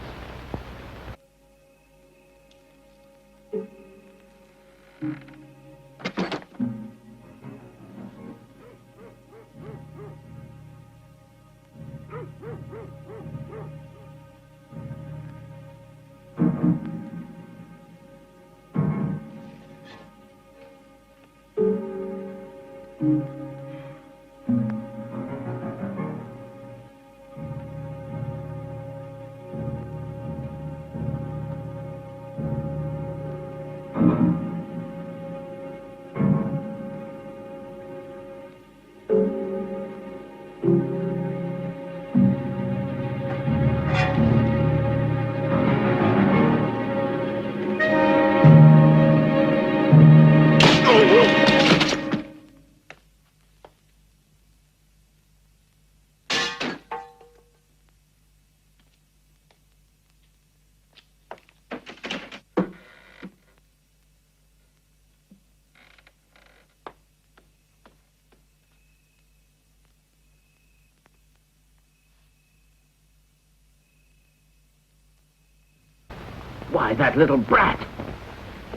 Why, that little brat.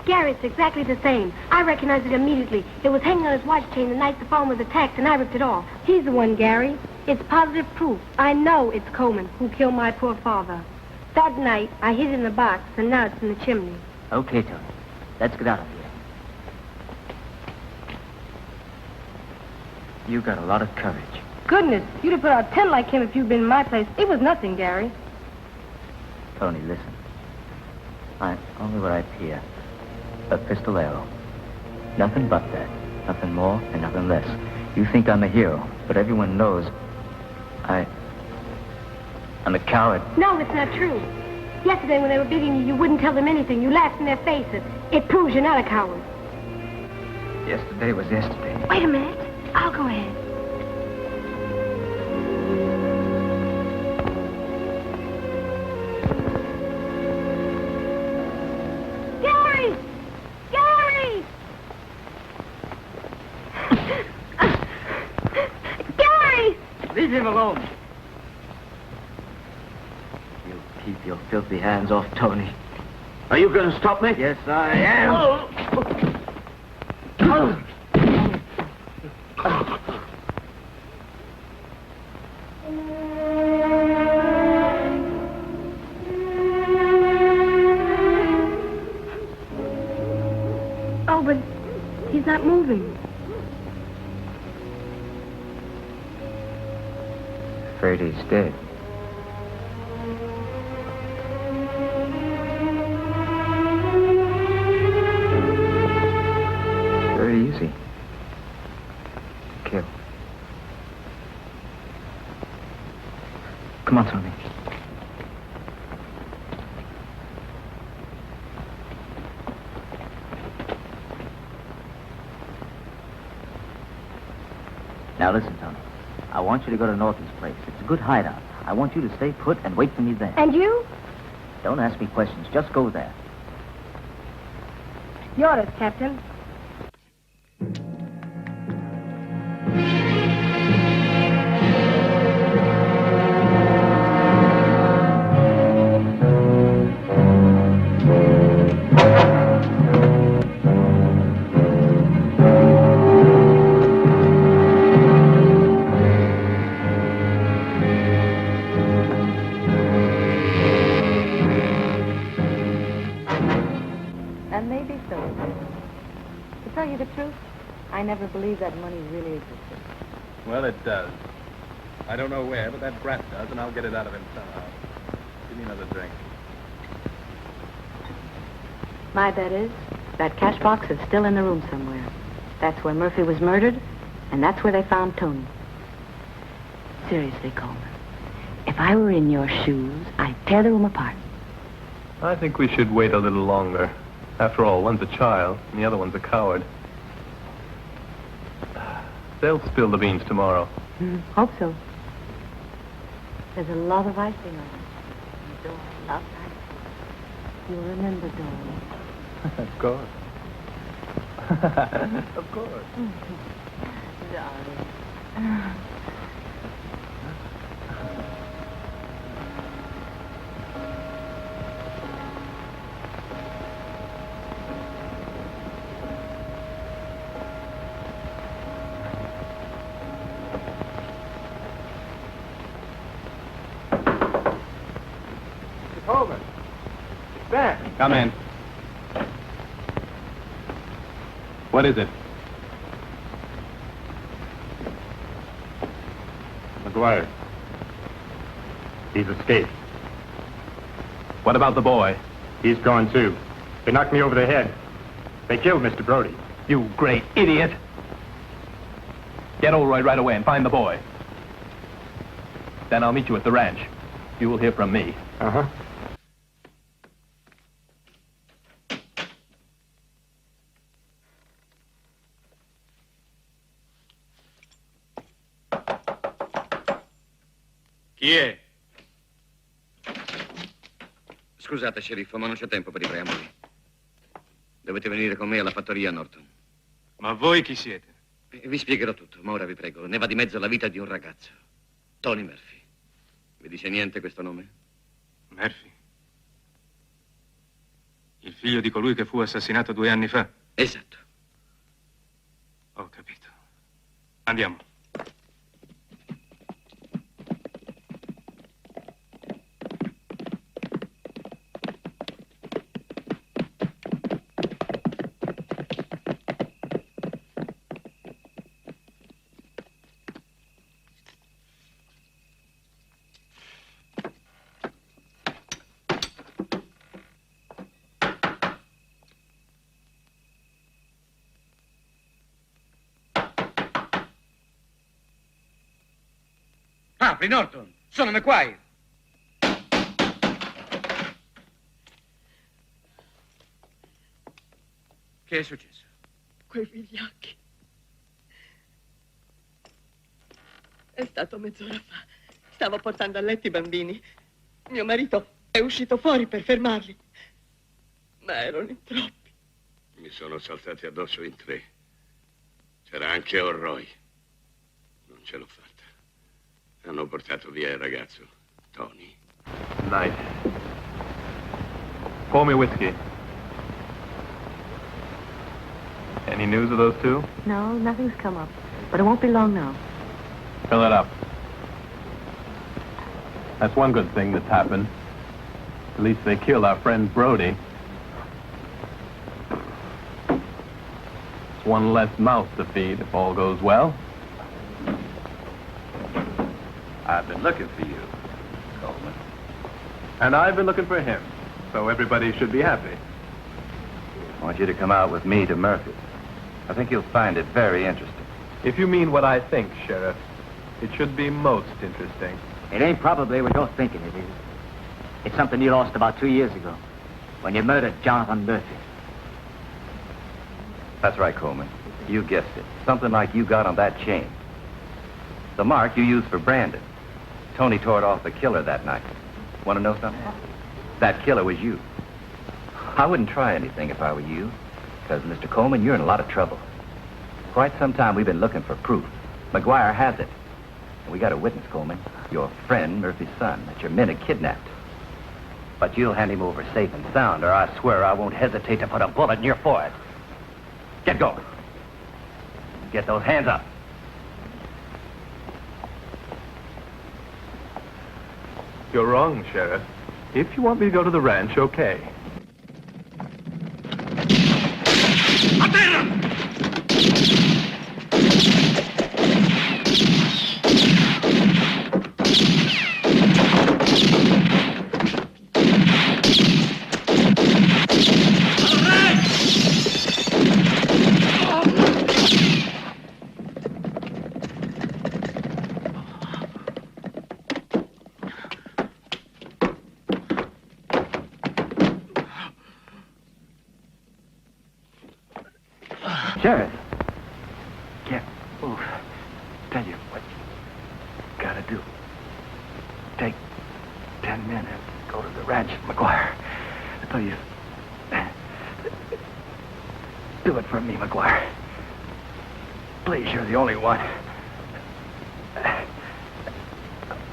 Gary, it's exactly the same. I recognized it immediately. It was hanging on his watch chain the night the phone was attacked, and I ripped it off. He's the one, Gary. It's positive proof. I know it's Coleman who killed my poor father. That night, I hid it in the box, and now it's in the chimney. Okay, Tony. Let's get out of here. You got a lot of courage. Goodness, you'd have put out 10 like him if you'd been in my place. It was nothing, Gary. Tony, listen. Only what I fear. A pistolero. Nothing but that. Nothing more and nothing less. You think I'm a hero, but everyone knows I'm a coward. No, it's not true. Yesterday when they were beating you, you wouldn't tell them anything. You laughed in their faces. It proves you're not a coward. Yesterday was yesterday. Wait a minute. I'll go ahead. Gary! Gary! Gary! Leave him alone. You keep your filthy hands off Tony. Are you going to stop me? Yes, I am. Oh, but he's not moving. Afraid he's dead. Very easy. Kill. Come on, Tony. Now listen, Tony. I want you to go to Norton's place. It's a good hideout. I want you to stay put and wait for me there. And you? Don't ask me questions. Just go there. Your orders, Captain. And maybe so. To tell you the truth, I never believed that money really existed. Well, it does. I don't know where, but that brat does, and I'll get it out of him somehow. Give me another drink. My bet is that cash box is still in the room somewhere. That's where Murphy was murdered, and that's where they found Tony. Seriously, Coleman, if I were in your shoes, I'd tear the room apart. I think we should wait a little longer. After all, one's a child, and the other one's a coward. They'll spill the beans tomorrow. Hope so. There's a lot of icing on it. And Dory loves icing. You'll remember Dory. Of course. Of course. Darling. Coleman. Ben. Come in. What is it? McGuire. He's escaped. What about the boy? He's gone too. They knocked me over the head. They killed Mr. Brody. You great idiot. Get Oldroyd right away and find the boy. Then I'll meet you at the ranch. You will hear from me. Uh-huh. Chi è? Scusate, sceriffo, ma non c'è tempo per i preamboli. Dovete venire con me alla fattoria, Norton. Ma voi chi siete? Vi spiegherò tutto, ma ora vi prego, ne va di mezzo la vita di un ragazzo. Tony Murphy. Vi dice niente questo nome? Murphy? Il figlio di colui che fu assassinato 2 anni fa? Esatto. Ho capito. Andiamo. Apri, Norton. Sono McGuire. Che è successo? Quei vigliacchi. È stato mezz'ora fa. Stavo portando a letto i bambini. Mio marito è uscito fuori per fermarli. Ma erano in troppi. Mi sono saltati addosso in 3. C'era anche Orroy. Non ce l'ho fatta. Hanno portato via il ragazzo, Tony. Nice. Pour me whiskey. Any news of those two? No, nothing's come up. But it won't be long now. Fill it up. That's one good thing that's happened. At least they killed our friend Brody. It's one less mouth to feed if all goes well. I've been looking for you, Coleman. And I've been looking for him, so everybody should be happy. I want you to come out with me to Murphy's. I think you'll find it very interesting. If you mean what I think, Sheriff, it should be most interesting. It ain't probably what you're thinking it is. It's something you lost about 2 years ago, when you murdered Jonathan Murphy. That's right, Coleman. You guessed it. Something like you got on that chain. The mark you used for Brandon. Tony tore it off the killer that night. Want to know something? That killer was you. I wouldn't try anything if I were you, because, Mr. Coleman, you're in a lot of trouble. Quite some time we've been looking for proof. McGuire has it. And we got a witness, Coleman. Your friend, Murphy's son, that your men had kidnapped. But you'll hand him over safe and sound, or I swear I won't hesitate to put a bullet in your forehead. Get going. Get those hands up. You're wrong, Sheriff. If you want me to go to the ranch, okay. A terra! Sheriff, can't move. Tell you what you gotta do. Take 10 men and go to the ranch, McGuire. Please. Do it for me, McGuire. Please, you're the only one.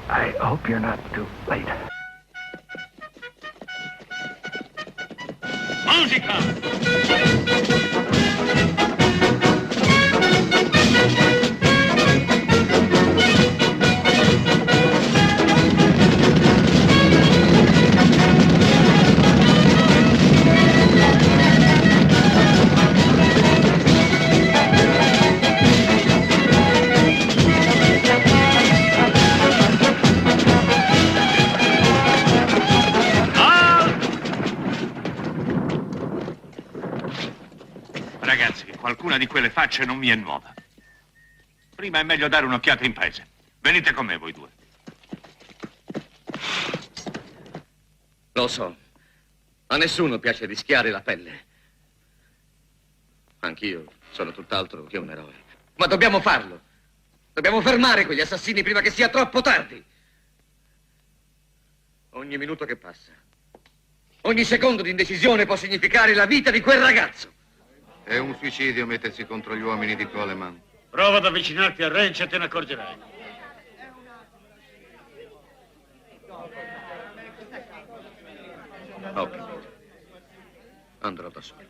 I hope you're not too late. Musica! Qualcuna di quelle facce non mi è nuova. Prima è meglio dare un'occhiata in paese. Venite con me, voi due. Lo so. A nessuno piace rischiare la pelle. Anch'io sono tutt'altro che un eroe. Ma dobbiamo farlo. Dobbiamo fermare quegli assassini prima che sia troppo tardi. Ogni minuto che passa, ogni secondo di indecisione può significare la vita di quel ragazzo. È un suicidio mettersi contro gli uomini di Coleman. Prova ad avvicinarti al ranch e te ne accorgerai. Ho capito. Andrò da solo.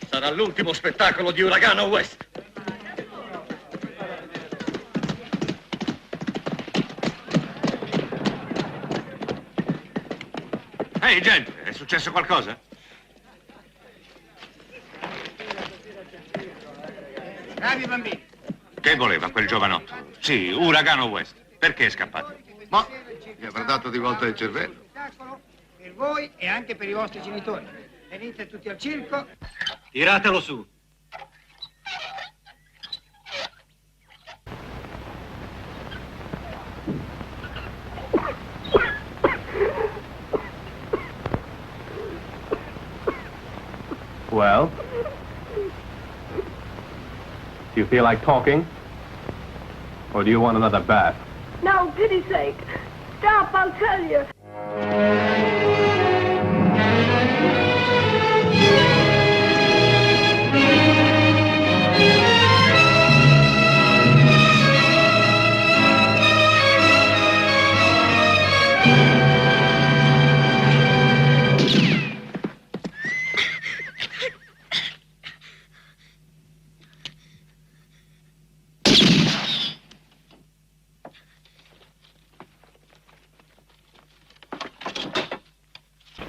Sarà l'ultimo spettacolo di Uragano West. Ehi, gente, è successo qualcosa? Bravi bambini. Che voleva quel giovanotto? Sì, Uragano West. Perché è scappato? Ma gli avrà dato di volta il cervello. Per voi e anche per i vostri genitori. Venite tutti al circo. Tiratelo su. Well? Do you feel like talking? Or do you want another bath? No, pity's sake. Stop, I'll tell you.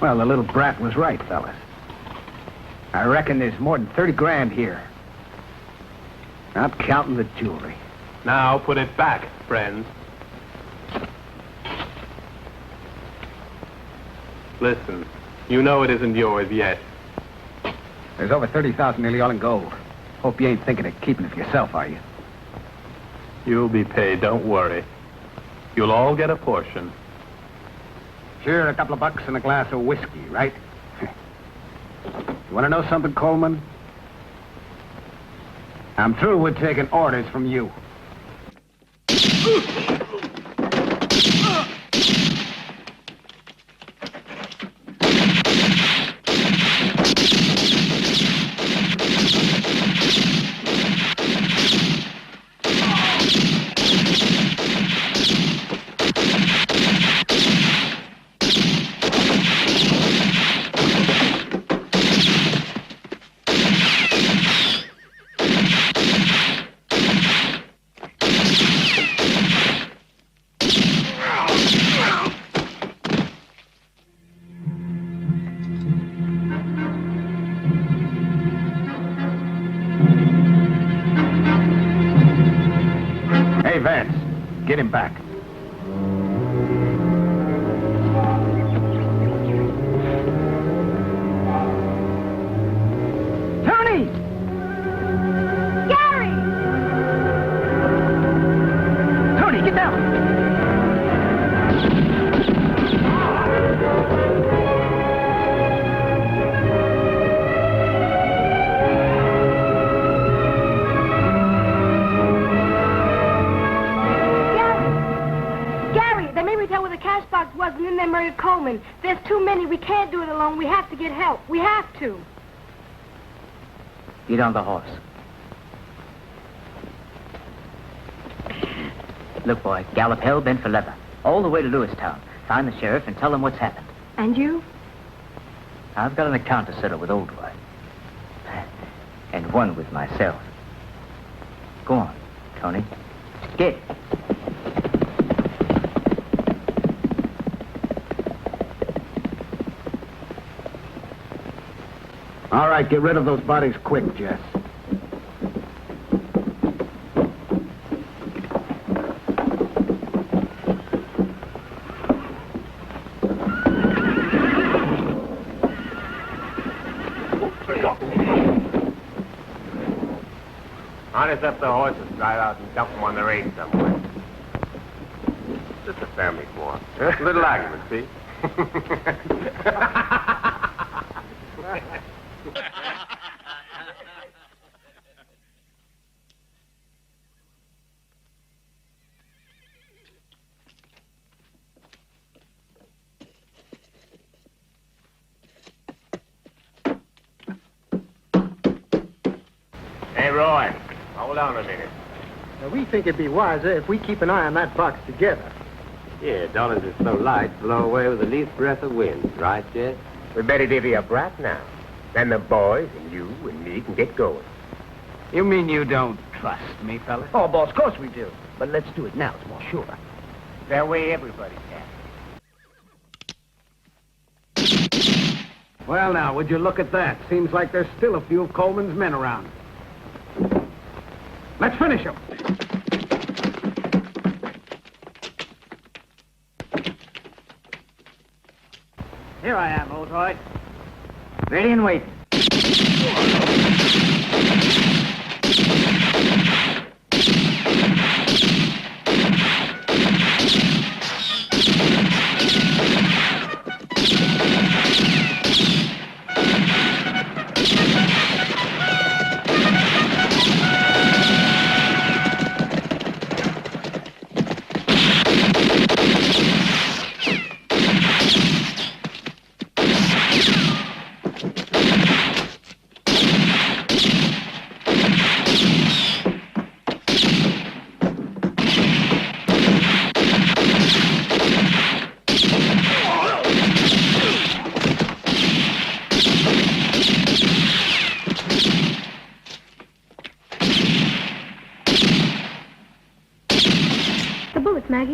Well, the little brat was right, fellas. I reckon there's more than 30 grand here. Not counting the jewelry. Now put it back, friends. Listen, you know it isn't yours yet. There's over 30,000 nearly all in gold. Hope you ain't thinking of keeping it for yourself, are you? You'll be paid, don't worry. You'll all get a portion. Sure, a couple of bucks and a glass of whiskey, right? You want to know something, Coleman? I'm through with taking orders from you. Get him back. Tony! Gary! Tony, get down! Wasn't in there, murdered Coleman. There's too many. We can't do it alone. We have to get help. We have to. Get on the horse. Look, boy, gallop hell-bent for leather. All the way to Lewistown. Find the sheriff and tell him what's happened. And you? I've got an account to settle with Old Wife. And one with myself. Go on, Tony. Get. All right, get rid of those bodies quick, Jess. Harness up the horses, drive out and dump them on the range somewhere. Just a family quarrel. A little argument, see? Hey, Roy, hold on a minute. Now, we think it'd be wiser if we keep an eye on that box together. Yeah, dollars are so light, blow away with the least breath of wind, right, Jed? We better divvy up right now. Then the boys and you and me can get going. You mean you don't trust me, fellas? Oh, boss, of course we do. But let's do it now. It's more sure. That way everybody can. Well, now, would you look at that? Seems like there's still a few of Coleman's men around. Let's finish them. Here I am, old Roy. Ready and waiting.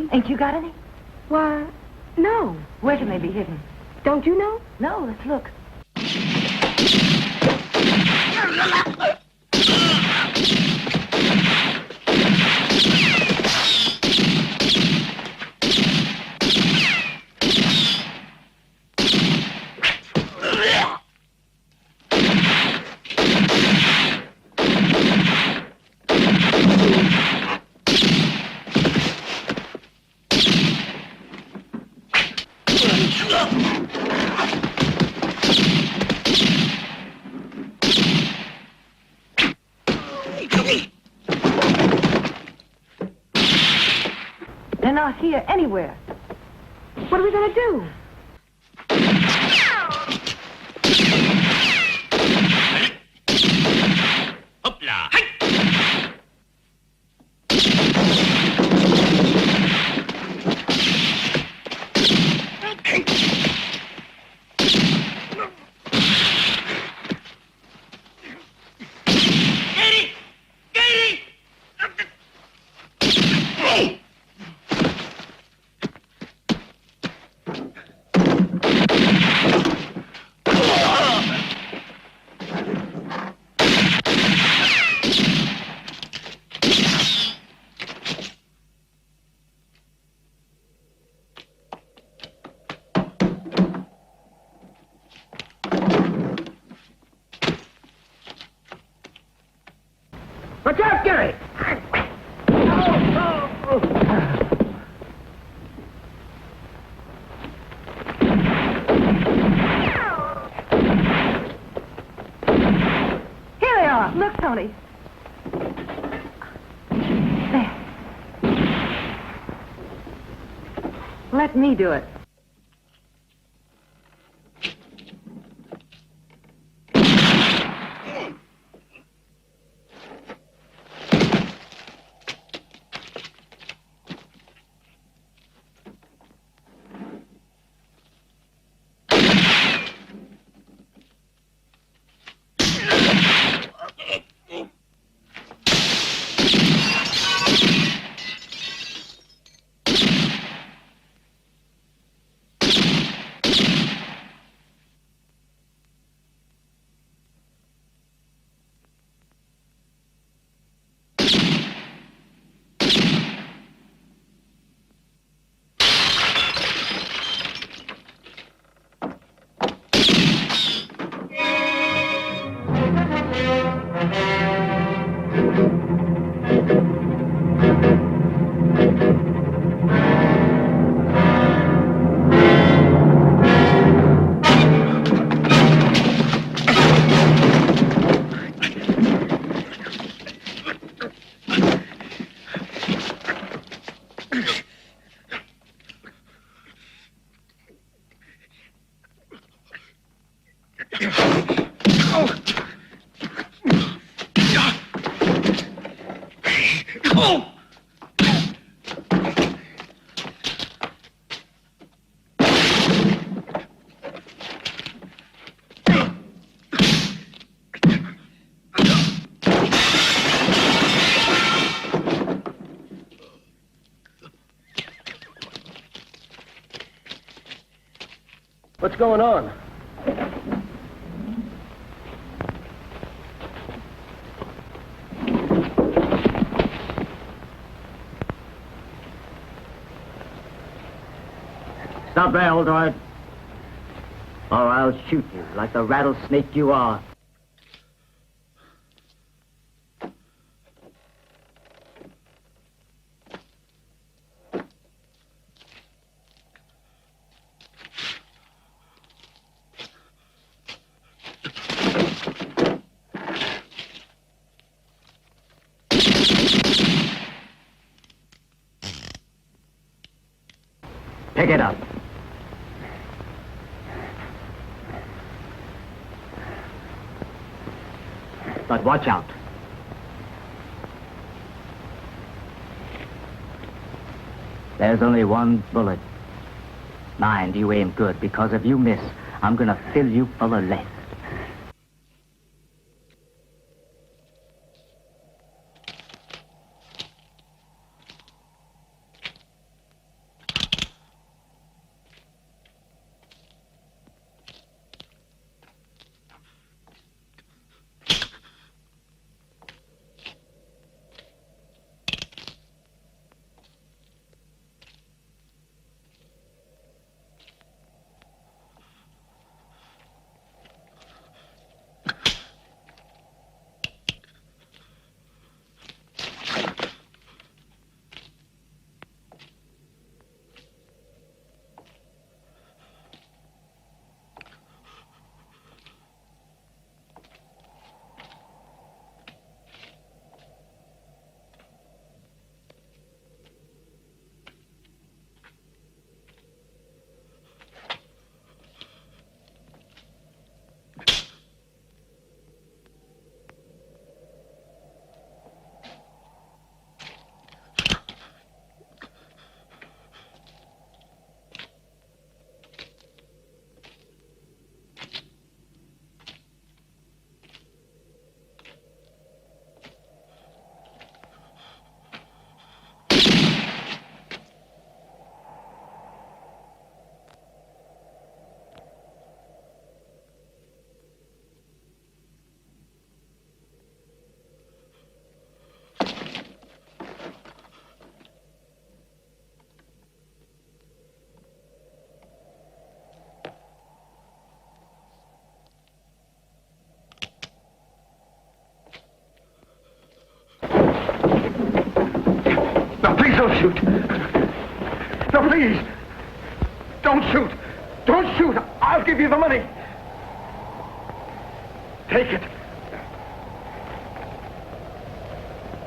Ain't you got any? Why, no. Where can they be hidden? Don't you know? No, let's look. They're not here anywhere. What are we going to do? Hoopla! Watch out, Gary! Here they are. Look, Tony. There. Let me do it. What's going on? Stop there, old Old, or I'll shoot you like the rattlesnake you are. Pick it up. But watch out. There's only one bullet. Mind, you aim good, because if you miss, I'm gonna fill you full of lead. No, please don't shoot. No, please. Don't shoot. Don't shoot. I'll give you the money. Take it.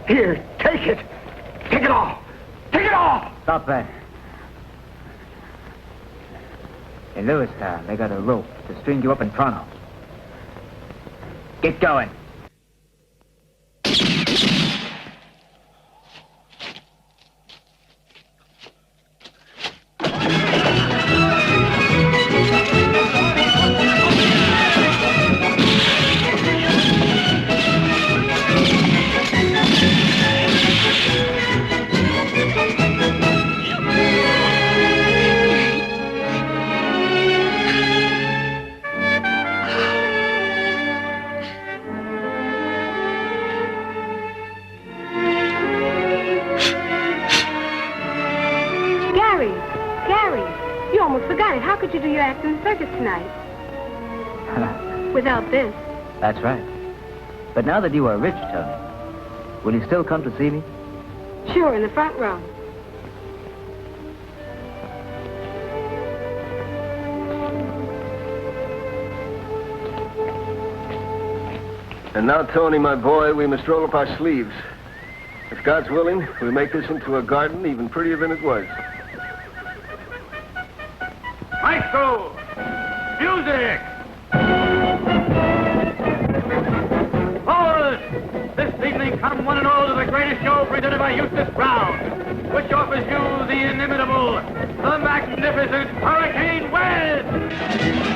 Here, take it. Take it all. Take it all. Stop that. In Lewistown, they got a rope to string you up in Toronto. Get going. How could you do your act in the circus tonight? Without this. That's right. But now that you are rich, Tony, will you still come to see me? Sure, in the front row. And now, Tony, my boy, we must roll up our sleeves. If God's willing, we'll make this into a garden even prettier than it was. Maestro! Music! Forward! This evening, come one and all to the greatest show presented by Eustace Brown, which offers you the inimitable, the magnificent Hurricane Wind!